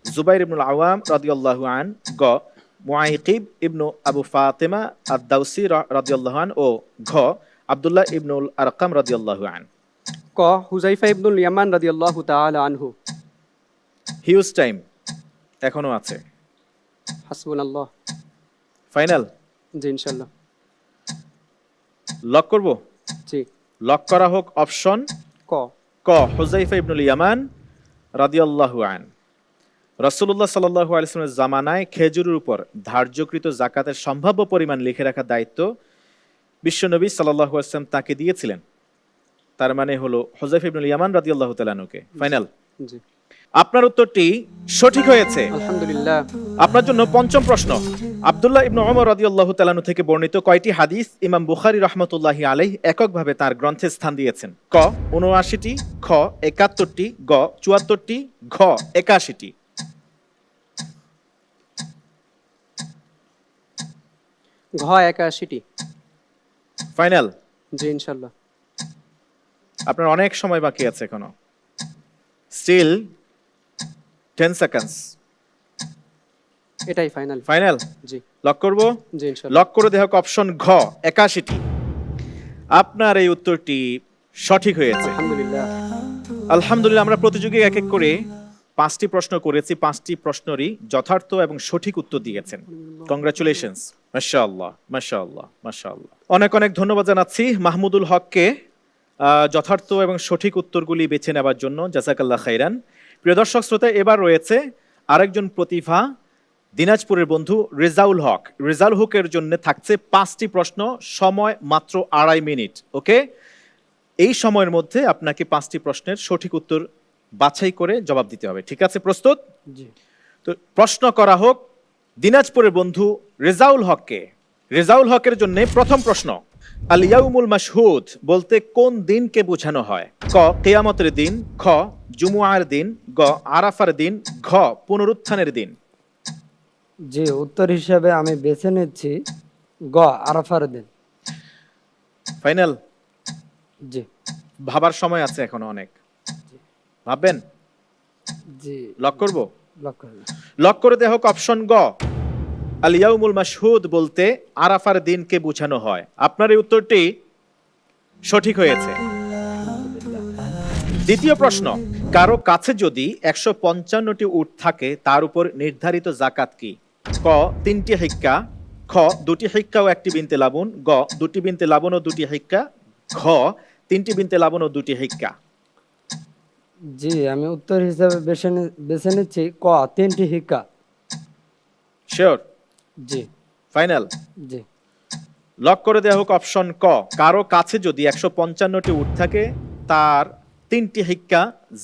জুবাইর ইবনুল আওয়াম রাদিয়াল্লাহু আন, গ. মুআইকিব ইবনু আবু ফাতিমা আদ-দাওসি রাদিয়াল্লাহু আন ও ঘ. আব্দুল্লাহ ইবনুল আরকাম রাদিয়াল্লাহু আন। ক. হুযায়ফা ইবনুল ইয়ামান রাদিয়াল্লাহু তাআলা আনহু। হিউজ টাইম এখনো আছে। হাসবুনাল্লাহ। ফাইনাল? জি, ইনশাআল্লাহ। লক করব? জি। লক করা হোক অপশন ক। ক. হুযায়ফা ইবনুল ইয়ামান রাদিয়াল্লাহু আন। রাসূলুল্লাহ সাল্লাল্লাহু আলাইহি ওয়াসাল্লামের জামানায় খেজুরের উপর ধার্যকৃত যাকাতের সম্ভাব্য পরিমাণ লিখে রাখার দায়িত্ব বিশ্বনবী সাল্লাল্লাহু আলাইহি ওয়াসাল্লাম তাকে দিয়েছিলেন। তার মানে হলো হুযায়ফা ইবনুল ইয়ামান রাদিয়াল্লাহু তাআলা আনহুকে। ফাইনাল? জি। আপনার উত্তরটি সঠিক হয়েছে। আলহামদুলিল্লাহ। আপনার জন্য পঞ্চম প্রশ্ন। আব্দুল্লাহ ইবনে ওমর রাদিয়াল্লাহু তাআলা আনহু থেকে বর্ণিত কয়টি হাদিস ইমাম বুখারী রাহমাতুল্লাহি আলাইহি এককভাবে তার গ্রন্থে স্থান দিয়েছেন? ক ৭৯টি, খ ৭১টি, গ ৭৪টি, ঘ ৮১টি। ঘ ৮১টি। ফাইনাল? জি ইনশাআল্লাহ। আপনার অনেক সময় বাকি আছে এখনো। Still 10 seconds. এটাই ফাইনাল। ফাইনাল? জি। লক করব? জি ইনশাআল্লাহ। লক করে দেওয়া হোক অপশন ঘ ৮১টি। আপনার এই উত্তরটি সঠিক হয়েছে। আলহামদুলিল্লাহ। আলহামদুলিল্লাহ। আমরা প্রতিযোগী এক এক করে 5টি প্রশ্ন করেছি, 5টি প্রশ্নেরই যথার্থ এবং সঠিক উত্তর দিয়েছেন। কংগ্রাচুলেশনস। মাশাআল্লাহ, মাশাআল্লাহ, মাশাআল্লাহ। অনেক অনেক ধন্যবাদ জানাচ্ছি মাহমুদুল হককে যথার্থ এবং সঠিক উত্তরগুলি বেছে নেওয়ার জন্য। জাযাকাল্লাহ খাইরান। প্রিয় দর্শক শ্রোতা, এবার রয়েছে আরেকজন প্রতিভা, দিনাজপুরের বন্ধু রেজাউল হক। রেজাউল হকের জন্য থাকছে 5টি প্রশ্ন, সময় মাত্র 2.5 মিনিট। ওকে, এই সময়ের মধ্যে আপনাকে 5টি প্রশ্নের সঠিক উত্তর বাছাই করে জবাব দিতে হবে। ঠিক আছে, প্রস্তুত? জি। তো প্রশ্ন করা হোক দিনাজপুরের বন্ধু রেজাউল হককে। রেজাউল হকের জন্য প্রথম প্রশ্ন। আল ইয়াউমুল মাশহুদ বলতে কোন দিনকে বোঝানো হয়? ক কিয়ামতের দিন, খ জুমুআর দিন, গ আরাফার দিন, ঘ পুনরুত্থানের দিন। জি, উত্তর হিসাবে আমি বেছে নিচ্ছি গ আরাফার দিন। ফাইনাল? জি। ভাবার সময় আছে এখনো অনেক, ভাববেন। জি। লক করব? লক করুন। লক করে দেওয়া হোক অপশন গ আল ইয়াউমুল মাশহুদ বলতে আরাফার দিনকে বোঝানো হয়। আপনার এই উত্তরটি সঠিক হয়েছে। দ্বিতীয় প্রশ্ন। কারো কাছে যদি 155টি উট থাকে তার উপর নির্ধারিত যাকাত কি? ক 3টি হিক্কা, খ 2টি হিক্কা ও 1টি বিনতে লাবুন, গ 2টি বিনতে লাবুন ও 2টি হিক্কা, ঘ 3টি বিনতে লাবুন ও 2টি হিক্কা। জি, আমি উত্তর হিসাবে বেছে নিচ্ছি ক 3টি হিক্কা। শিওর? জি। ফাইনাল? জি। লক করে দেওয়া হোক অপশন ক। কারো কাছে যদি 155টি উট থাকে তার 3টি হিক্কা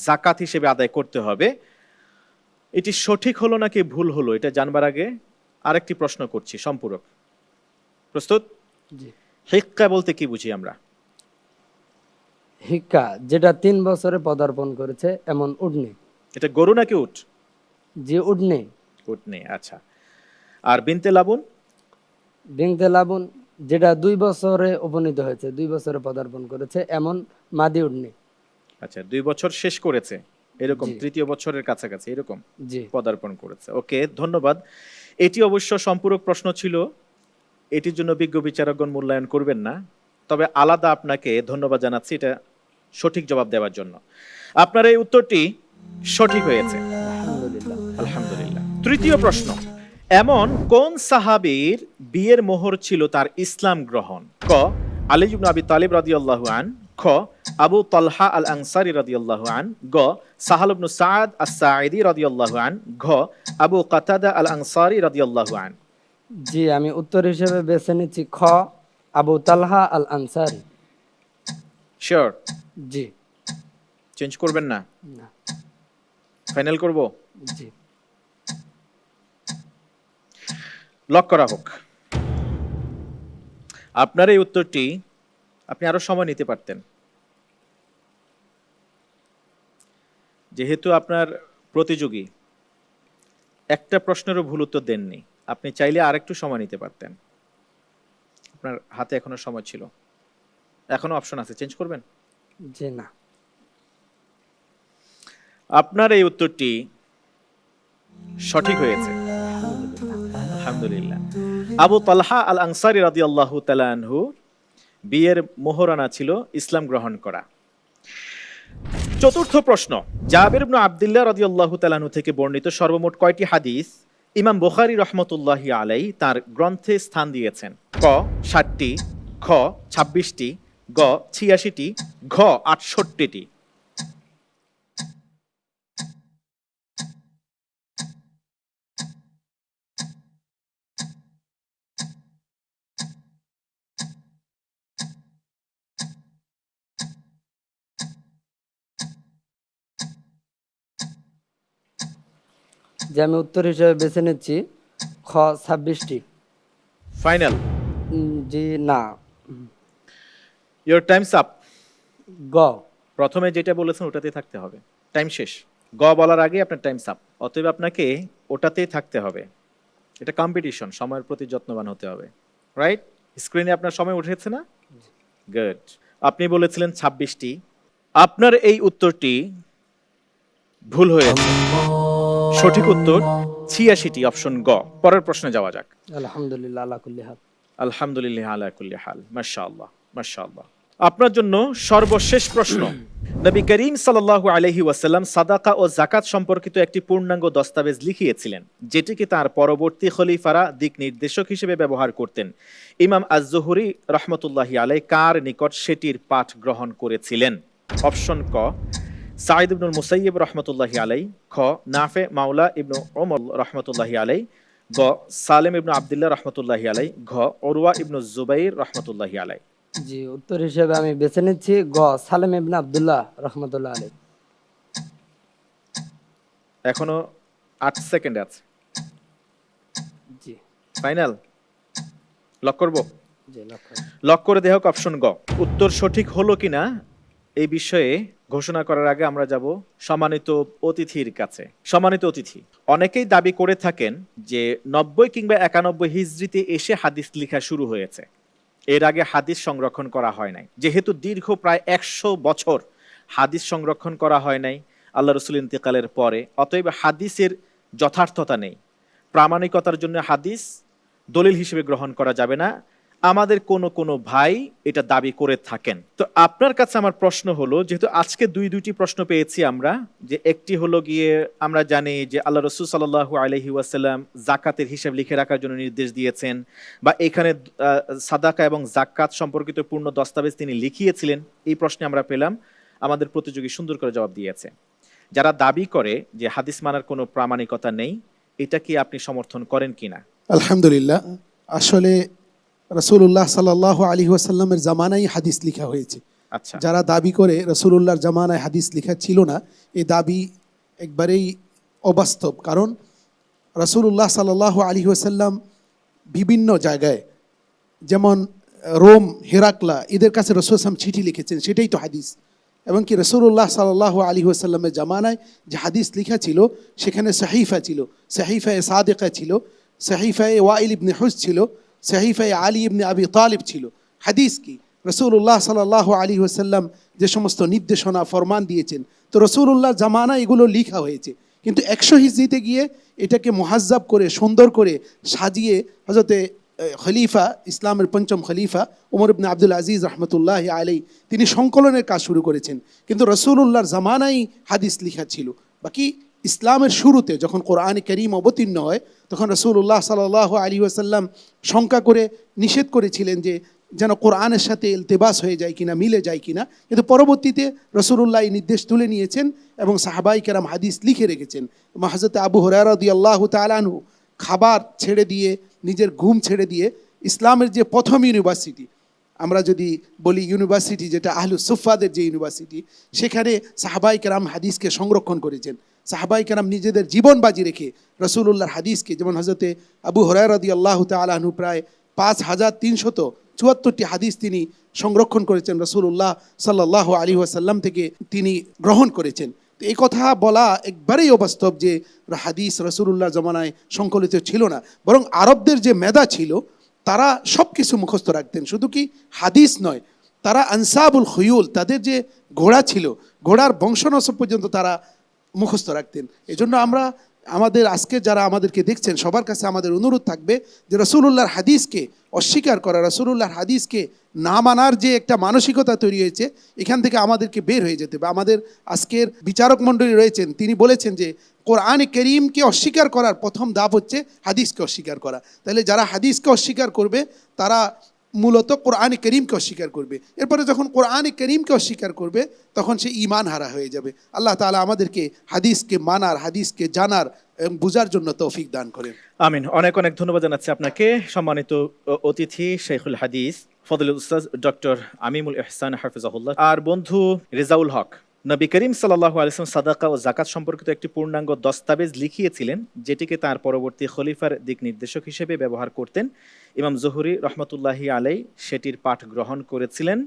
যাকাত হিসেবে আদায় করতে হবে। এটি সঠিক হলো নাকি ভুল হলো এটা জানবার আগে আরেকটি প্রশ্ন করছি সম্পূরক। প্রস্তুত? জি। হিক্কা বলতে কি বুঝি আমরা? হিক্কা যেটা 3 বছরে পদার্পণ করেছে এমন উটনি। এটা গরু নাকি উট? জি, উটনি। উটনি, আচ্ছা। আর বিনতে লাবুন? বিনতে লাবুন যেটা 2 বছরে উপনীত হয়েছে, 2 বছরে পদার্পণ করেছে এমন মাদি উটনি। আচ্ছা, 2 বছর শেষ করেছে এরকম, জি। 3য় বছরের কাছাকাছি এরকম জি। পদার্পণ করেছে। ওকে, ধন্যবাদ। এটি অবশ্য সম্পূরক প্রশ্ন ছিল, এটির জন্য বিজ্ঞ বিচারকগণ মূল্যায়ন করবেন না, তবে আলাদা আপনাকে ধন্যবাদ জানাচ্ছি এটা সঠিক জবাব দেওয়ার জন্য। আপনার এই উত্তরটি সঠিক হয়েছে। আলহামদুলিল্লাহ। আলহামদুলিল্লাহ। তৃতীয় প্রশ্ন। এমন কোন সাহাবীর বিয়ের মোহর ছিল তার ইসলাম গ্রহণ? ক আলী ইবনে আবি তালিব রাদিয়াল্লাহু আন, খ আবু তালহা আল আনসারী রাদিয়াল্লাহু আন, গ সাহাল ইবনে সাদ আস-সাঈদী রাদিয়াল্লাহু আন, ঘ আবু কাতাদা আল আনসারী রাদিয়াল্লাহু আন। জি, আমি উত্তর হিসেবে বেছে নিচ্ছি খ আবু তালহা আল আনসারী। শিওর? জি। চেঞ্জ করবেন না? না। ফাইনাল করব? জি। লক করা হোক। আপনার এই উত্তরটি, আপনি আরো সময় নিতে পারতেন, যেহেতু আপনার প্রতিযোগী একটা প্রশ্নেরও ভুল উত্তর দেননি, আপনি চাইলে আরেকটু সময় নিতে পারতেন। আপনার হাতে এখনো সময় ছিল, এখনো অপশন আছে, চেঞ্জ করবেন? জি না। আপনার এই উত্তরটি সঠিক হয়েছে। আলহামদুলিল্লাহ। আবু তালহা আল আনসারী রাদিয়াল্লাহু তাআলা আনহু বিয়ের মোহরানা ছিল ইসলাম গ্রহণ করা। চতুর্থ প্রশ্ন। জাবির ইবনে আব্দুল্লাহ রাদিয়াল্লাহু তাআলা আনহু থেকে বর্ণিত সর্বমোট কয়টি হাদিস ইমাম বুখারী রাহমাতুল্লাহি আলাইহি তার গ্রন্থে স্থান দিয়েছেন? ক 60টি, খ 26টি, গ 86টি, ঘ 68টি। যে আমি উত্তর হিসেবে বেছে নিচ্ছি খ 26টি। ফাইনাল? জি না। Your Times up. গ। প্রথমে যেটা বলেছেন ওটাতেই থাকতে হবে। টাইম শেষ। গ বলার আগে আপনার টাইমস আপ, অতএব আপনাকে ওটাতেই থাকতে হবে। এটা কম্পিটিশন, সময়ের প্রতি যত্নবান হতে হবে, রাইট? স্ক্রিনে আপনার সময় উঠেছে না? গুড। আপনি বলেছিলেন 26টি, আপনার এই উত্তরটি ভুল হয়েছে। সঠিক উত্তর 86টি, অপশন গ। পরের প্রশ্নে যাওয়া যাক। আলহামদুলিল্লাহ আলা কুল্লি হাল। আলহামদুলিল্লাহ আলা কুল্লি হাল। মাশাআল্লাহ মাশাআল্লাহ। আপনার জন্য সর্বশেষ প্রশ্ন। নবী করিম সাল্লাল্লাহু আলাইহি ওয়াসাল্লাম সাদাকা ও যাকাত সম্পর্কিত একটি পূর্ণাঙ্গ দস্তাবেজ লিখিয়েছিলেন, যেটিকে তার পরবর্তী খলিফারা দিক নির্দেশক হিসেবে ব্যবহার করতেন। ইমাম আজ-জুহরি রাহমাতুল্লাহি আলাইহি কার নিকট সেটির পাঠ গ্রহণ করেছিলেন? অপশন ক সাঈদ ইবনুল মুসাইয়িব রাহমাতুল্লাহি আলাইহি, খ নাফে মাওলা ইবনু ওমর রাহমাতুল্লাহি আলাইহি, গ সালেম ইবনু আব্দুল্লাহ রাহমাতুল্লাহি আলাইহি, ঘ উরওয়া ইবনু জুবাইর রাহমাতুল্লাহি আলাইহি। জি, উত্তর হিসেবে আমি বেছে নিচ্ছি গ সালেম ইবনে আব্দুল্লাহ রাহমাতুল্লাহ আলাইহি। এখনো 8 সেকেন্ড আছে। জি ফাইনাল? লক করব? জি লক্ষ্য। লক করে দেহ অপশন গ। উত্তর সঠিক হলো কিনা এই বিষয়ে ঘোষণা করার আগে আমরা যাব সম্মানিত অতিথির কাছে। সম্মানিত অতিথি, অনেকেই দাবি করে থাকেন যে 90 কিংবা 91 হিজরিতে এসে হাদিস লেখা শুরু হয়েছে, এর আগে হাদিস সংরক্ষণ করা হয় নাই। যেহেতু দীর্ঘ প্রায় 100 বছর হাদিস সংরক্ষণ করা হয় নাই আল্লাহ রসুল ইন্তেকালের পরে, অতএব হাদিসের যথার্থতা নেই। প্রামাণিকতার জন্য হাদিস দলিল হিসেবে গ্রহণ করা যাবে না। আমাদের কোনো ভাই এটা দাবি করে থাকেন। তো আপনার কাছে আমার প্রশ্ন হলো, যেহেতু আজকে দুইটি প্রশ্ন পেয়েছি আমরা, যে একটি হলো গিয়ে আমরা জানি যে আল্লাহ রসুল সাল্লাল্লাহু আলাইহি ওয়াসাল্লাম যাকাতের হিসাব লিখে রাখার জন্য নির্দেশ দিয়েছেন, বা এখানে সাদাকা এবং যাকাত সম্পর্কিত পূর্ণ দস্তাবেজ তিনি লিখিয়েছিলেন। এই প্রশ্নে আমরা পেলাম, আমাদের প্রতিযোগী সুন্দর করে জবাব দিয়েছে। যারা দাবি করে যে হাদিস মানার কোনো প্রামাণিকতা নেই, এটা কি আপনি সমর্থন করেন কিনা? আলহামদুলিল্লাহ, আসলে রাসূলুল্লাহ সাল্লাল্লাহু আলাইহি ওয়াসাল্লামের জামানায় হাদিস লেখা হয়েছে। আচ্ছা, যারা দাবি করে রাসূলুল্লাহর জামানায় হাদিস লেখা ছিল না, এই দাবি একবারেই অবাস্তব। কারণ রাসূলুল্লাহ সাল্লাল্লাহু আলাইহি ওয়াসাল্লাম বিভিন্ন জায়গায়, যেমন রোম, হেরাকলা, এদের কাছে রাসূল সাল্লাল্লাহু আলাইহি ওয়াসাল্লাম চিঠি লিখেছেন, সেটাই তো হাদিস। এবং কি রাসূলুল্লাহ সাল্লাল্লাহু আলাইহি ওয়াসাল্লামের জামানায় যে হাদিস লেখা ছিল, সেখানে সাহিফা ছিল, সাহিফায়ে সাদিকা ছিল, সাহিফায়ে ওয়াইল ইবনে হুজ ছিল, সাহিফায়ে আলী ইবনে আবি তালিব ছিল। হাদিস কি? রাসূলুল্লাহ সাল্লাল্লাহু আলাইহি ওয়াসাল্লাম যে সমস্ত নির্দেশনা ফরমান দিয়েছেন, তো রাসূলুল্লাহ জামানায় এগুলো লেখা হয়েছে। কিন্তু 100 হিজরিতে গিয়ে এটাকে মুহাজ্জাব করে, সুন্দর করে সাজিয়ে হযরতে খলিফা, ইসলামের পঞ্চম খলিফা ওমর ইবনে আব্দুল আজিজ রহমতুল্লাহ আলাইহি, তিনি সংকলনের কাজ শুরু করেছেন। কিন্তু রাসূলুল্লাহর জামানায় হাদিস লেখা ছিল। বাকি ইসলামের শুরুতে যখন কোরআনে কারীম অবতীর্ণ হয়, তখন রাসূলুল্লাহ সাল্লাল্লাহু আলাইহি ওয়াসাল্লাম শঙ্কা করে নিষেধ করেছিলেন যে যেন কোরআনের সাথে ইলতিবাস হয়ে যায় কিনা, মিলে যায় কিনা। কিন্তু পরবর্তীতে রাসূলুল্লাহ এই নির্দেশ তুলে নিয়েছেন এবং সাহাবায়ে কেরাম হাদিস লিখে রেখেছেন। হযরত আবু হুরায়রা রাদিয়াল্লাহু তাআলা আনহু খাবার ছেড়ে দিয়ে, নিজের ঘুম ছেড়ে দিয়ে, ইসলামের যে প্রথম ইউনিভার্সিটি, আমরা যদি বলি ইউনিভার্সিটি যেটা আহলুস সুফফাদের যে ইউনিভার্সিটি, সেখানে সাহাবায়ে কেরাম হাদিসকে সংরক্ষণ করেছেন। সাহাবায়ে কেরাম নিজেদের জীবন বাজি রেখে রাসূলুল্লাহর হাদিসকে, যেমন হযরতে আবু হুরায়রা রাদিয়াল্লাহু তাআলা আনহু প্রায় 5374টি হাদিস তিনি সংরক্ষণ করেছেন, রাসূলুল্লাহ সাল্লাল্লাহু আলাইহি ওয়াসাল্লাম থেকে তিনি গ্রহণ করেছেন। তো এই কথা বলা একবারেই অবাস্তব যে হাদিস রাসূলুল্লাহর জামানায় সংকলিত ছিল না। বরং আরবদের যে মেধা ছিল, তারা সব কিছু মুখস্থ রাখতেন। শুধু কি হাদিস নয়, তারা আনসাবুল খুয়ুল, তাদের যে ঘোড়া ছিল, ঘোড়ার বংশনসব পর্যন্ত তারা মুখস্থ রাখতেন। এজন্য আমরা আমাদের আজকে যারা আমাদেরকে দেখছেন, সবার কাছে আমাদের অনুরোধ থাকবে যে রাসূলুল্লাহর হাদিসকে অস্বীকার করা, রাসূলুল্লাহর হাদিসকে না মানার যে একটা মানসিকতা তৈরি হয়েছে, এখান থেকে আমাদেরকে বের হয়ে যেতে হবে। আমাদের আজকের বিচারক মণ্ডলী রয়েছেন, তিনি বলেছেন যে কোরআনে কারীমকে অস্বীকার করার প্রথম ধাপ হচ্ছে হাদিসকে অস্বীকার করা। তাহলে যারা হাদিসকে অস্বীকার করবে, তারা মূলত কোরআনে কারীমকে অস্বীকার করবে। এরপরে যখন কোরআনে কারীমকে অস্বীকার করবে, তখন সে ঈমান হারা হয়ে যাবে। আল্লাহ তাআলা আমাদেরকে হাদিসকে মানার, হাদিসকে জানার এবং বুঝার জন্য তৌফিক দান করেন। আমিন। অনেক অনেক ধন্যবাদ জানাচ্ছি আপনাকে। সম্মানিত অতিথি শেখুল হাদিস ফজলুল উস্তাদ ডক্টর আমিমুল ইহসান হাফিজাহুল্লাহ আর বন্ধু রেজাউল হক, নবী করিম সাল্লাল্লাহু আলাইহি ওয়াসাল্লাম সাদাকা ও যাকাত সম্পর্কিত একটি পূর্ণাঙ্গ দস্তাবেজ লিখিয়েছিলেন, যেটিকে তার পরবর্তী খলিফার দিক নির্দেশক হিসেবে ব্যবহার করতেন। ইমাম জুহরি রহমতুল্লাহি আলাই সেটির পাঠ গ্রহণ করেছিলেন।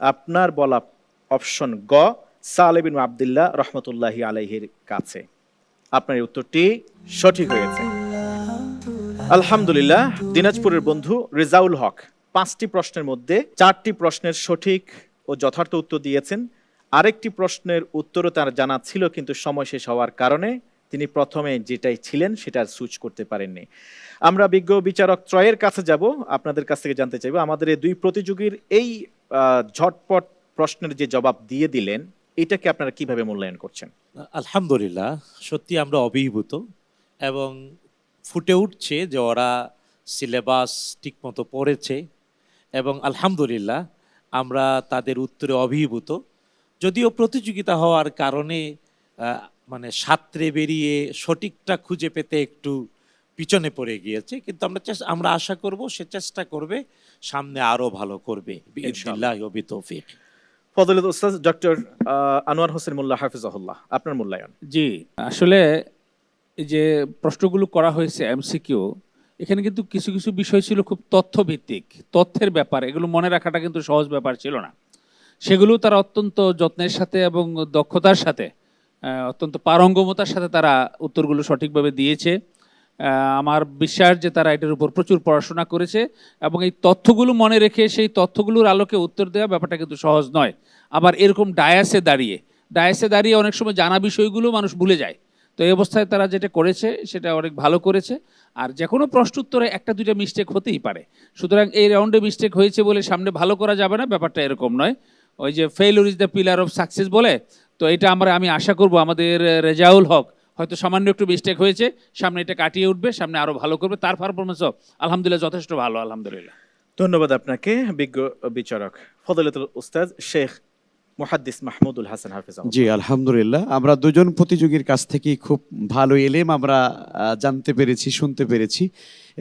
আপনার বলা অপশন গ, সালেহ বিন আব্দুল্লাহ রহমতুল্লাহি আলাইহির কাছে। আপনার এই উত্তরটি সঠিক হয়েছে। আলহামদুলিল্লাহ। দিনাজপুরের বন্ধু রেজাউল হক 5টি প্রশ্নের মধ্যে 4টি প্রশ্নের সঠিক ও যথার্থ উত্তর দিয়েছেন। আরেকটি প্রশ্নের উত্তরও তার জানা ছিল, কিন্তু সময় শেষ হওয়ার কারণে তিনি প্রথমে যেটাই ছিলেন সেটা সুইচ করতে পারেননি। আমরা বিজ্ঞ বিচারক ত্রয়ের কাছে যাব, আপনাদের কাছ থেকে জানতে চাইব আমাদের এই দুই প্রতিযোগীর এই ঝটপট প্রশ্নের যে জবাব দিয়ে দিলেন, এটাকে আপনারা কিভাবে মূল্যায়ন করছেন? আলহামদুলিল্লাহ, সত্যি আমরা অভিভূত এবং ফুটে উঠছে যে ওরা সিলেবাস ঠিকমতো পড়েছে এবং আলহামদুলিল্লাহ আমরা তাদের উত্তরে অভিভূত। যদিও প্রতিযোগিতা হওয়ার কারণে মানে সাঁতরে বেরিয়ে সঠিকটা খুঁজে পেতে একটু পিছনে পড়ে গিয়েছে, কিন্তু আমরা আশা করব সে চেষ্টা করবে, সামনে আরো ভালো করবে বিইজনিল্লাহি ওয়া বিতৌফিক। ফজলত উস্তাদ ডক্টর আনোয়ার হোসেন মোল্লা হাফিজাহুল্লাহ, আপনার মূল্যায়ন। জি, আসলে এই যে প্রশ্নগুলো করা হয়েছে এমসিকিউ, এখানে কিন্তু কিছু কিছু বিষয় ছিল খুব তথ্যভিত্তিক, তথ্যের ব্যাপার, এগুলো মনে রাখাটা কিন্তু সহজ ব্যাপার ছিল না। সেগুলো তারা অত্যন্ত যত্নের সাথে এবং দক্ষতার সাথে, অত্যন্ত পারঙ্গমতার সাথে তারা উত্তরগুলো সঠিকভাবে দিয়েছে। আমার বিশ্বাস যে তারা এটার উপর প্রচুর পড়াশোনা করেছে এবং এই তথ্যগুলো মনে রেখে সেই তথ্যগুলোর আলোকে উত্তর দেওয়া ব্যাপারটা কিন্তু সহজ নয়। আবার এরকম ডায়াসে দাঁড়িয়ে অনেক সময় জানা বিষয়গুলো মানুষ ভুলে যায়। তো এই অবস্থায় তারা যেটা করেছে সেটা অনেক ভালো করেছে। আর যে কোনো প্রশ্ন উত্তরে একটা দুইটা মিস্টেক হতেই পারে, সুতরাং এই রাউন্ডে মিস্টেক হয়েছে বলে সামনে ভালো করা যাবে না, ব্যাপারটা এরকম নয়। ওই যে failure is the pillar of success বলে, তো এটা আমি আশা করব আমাদের রেজাউল হক হয়তো সামান্য একটু মিস্টেক হয়েছে, সামনে এটা কাটিয়ে উঠবে, সামনে আরো ভালো করবে, তার পারফরমেন্সও আলহামদুলিল্লাহ যথেষ্ট ভালো। আলহামদুলিল্লাহ, ধন্যবাদ আপনাকে বিজ্ঞ বিচারক ফজলতুল উস্তাদ শেখ মুহাদ্দিস মাহমুদুল হাসান হাফিজাহুল্লাহ। জি আলহামদুলিল্লাহ, আমরা দুজন প্রতিযোগীর কাছ থেকে খুব ভালো এলেম আমরা জানতে পেরেছি, শুনতে পেরেছি।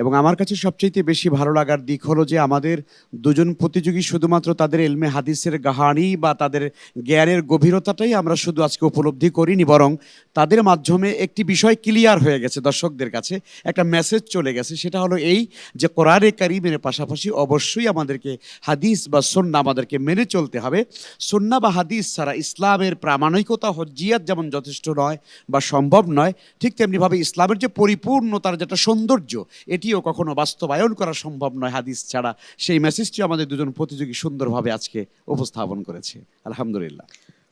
এবং আমার কাছে সবচেয়ে বেশি ভালো লাগার দিক হলো যে আমাদের দুজন প্রতিযোগী শুধুমাত্র তাদের এলমে হাদিসের গাহানি বা তাদের জ্ঞানের গভীরতাটাই আমরা শুধু আজকে উপলব্ধি করিনি, বরং তাদের মাধ্যমে একটি বিষয় ক্লিয়ার হয়ে গেছে, দর্শকদের কাছে একটা মেসেজ চলে গেছে। সেটা হলো এই যে কোরআনে কারীমের পাশাপাশি অবশ্যই আমাদেরকে হাদিস বা সুন্নাহ আমাদেরকে মেনে চলতে হবে। সুন্নাহ বা হাদিস ছাড়া ইসলামের প্রামাণিকতা হজ্জিয়াত যেমন যথেষ্ট নয় বা সম্ভব নয়, ঠিক তেমনিভাবে ইসলামের যে পরিপূর্ণতার যেটা সৌন্দর্য, এটিও কখনো বাস্তবায়ন করা সম্ভব নয় হাদিস ছাড়া। সেই মেসেজটি আমাদের দুজন প্রতিযোগী সুন্দরভাবে আজকে উপস্থাপন করেছে। আলহামদুলিল্লাহ।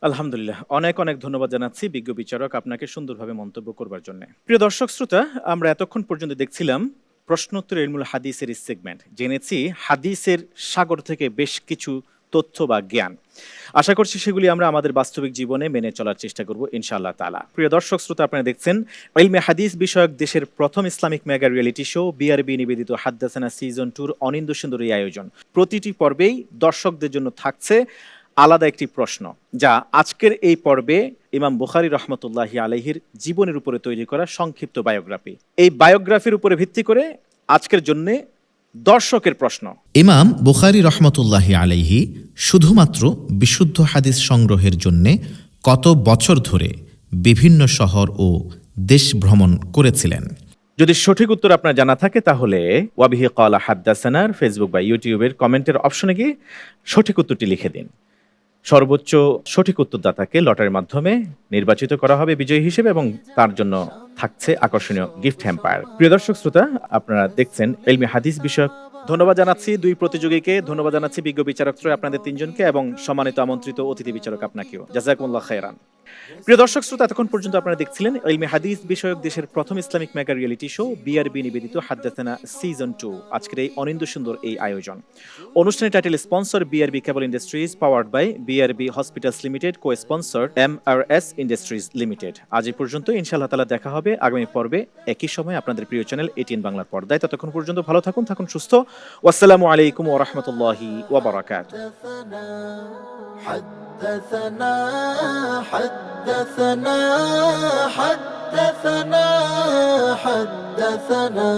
আলহামদুলিল্লাহ, অনেক অনেক ধন্যবাদ জানাচ্ছি বিজ্ঞ বিচারক আপনাকে সুন্দরভাবে মন্তব্য করবার জন্য। প্রিয় দর্শক শ্রোতা, আমরা এতক্ষণ পর্যন্ত দেখছিলাম প্রশ্নোত্তর ইলমুল হাদিসের এই সেগমেন্ট। জেনেছি হাদিসের সাগর থেকে বেশ কিছু তথ্য বা জ্ঞান। আশা করছি সেগুলি আমরা আমাদের বাস্তবিক জীবনে মেনে চলার চেষ্টা করব ইনশাআল্লাহ তাআলা। প্রিয় দর্শক শ্রোতা, আপনারা দেখছেন ইলমে হাদিস বিষয়ক দেশের প্রথম Islamic mega reality show BRB নিবেদিত হাদ্দাসানা সিজন 2 অনিন্দ্য সুন্দর এই আয়োজন। প্রতিটি পর্বেই দর্শকদের জন্য থাকছে আলাদা একটি প্রশ্ন, যা আজকের এই পর্বে ইমাম বুখারী রহমতুল্লাহি আলাইহির জীবনের উপরে তৈরি করা সংক্ষিপ্ত বায়োগ্রাফি। এই বায়োগ্রাফির উপরে ভিত্তি করে আজকের জন্য দর্শকের প্রশ্ন। ইমাম বুখারী রহমতুল্লাহি আলাইহি শুধুমাত্র বিশুদ্ধ হাদিস সংগ্রহের জন্য কত বছর ধরে বিভিন্ন শহর ও দেশ ভ্রমণ করেছিলেন? যদি সঠিক উত্তর আপনার জানা থাকে তাহলে ওয়াবিহি ক্বালা হাদ্দাসানার ফেসবুক বা ইউটিউবের কমেন্টের অপশনে গিয়ে সঠিক উত্তরটি লিখে দিন। সর্বোচ্চ সঠিক উত্তরদাতাকে লটারির মাধ্যমে নির্বাচিত করা হবে বিজয়ী হিসেবে এবং তার জন্য থাকছে আকর্ষণীয় গিফট হ্যাম্পার। প্রিয় দর্শক শ্রোতা, আপনারা দেখছেন ইলমি হাদিস বিষয়ক। ধন্যবাদ জানাচ্ছি দুই প্রতিযোগীকে, ধন্যবাদ জানাচ্ছি বিজ্ঞ বিচারক ত্রয় আপনাদের তিনজনকে এবং সম্মানিত আমন্ত্রিত অতিথি বিচারক আপনাকেও। জাযাকুমুল্লাহ খায়রান। প্রিয় দর্শক শ্রোতা, এতক্ষণ পর্যন্ত আপনারা দেখছিলেন ইলমি হাদিস বিষয়ক দেশের প্রথম Islamic mega reality show BRB নিবেদিত হাদ্দাসানা সিজন 2 আজকের এই অনিন্দ্য সুন্দর এই আয়োজন। অনুষ্ঠানের title sponsor BRB cable industries, powered by BRB hospitals limited, co sponsor MRS industries limited. আজ এই পর্যন্ত, ইনশাআল্লাহ তাআলা দেখা হবে আগামী পর্বে একই সময় আপনাদের প্রিয় চ্যানেল এটিএন বাংলার পর্দায়। ততক্ষণ পর্যন্ত ভালো থাকুন, থাকুন সুস্থ। ওয়াসসালামু আলাইকুম ওয়া রাহমাতুল্লাহি ওয়া বারাকাতুহু। حدثنا حدثنا حدثنا حدثنا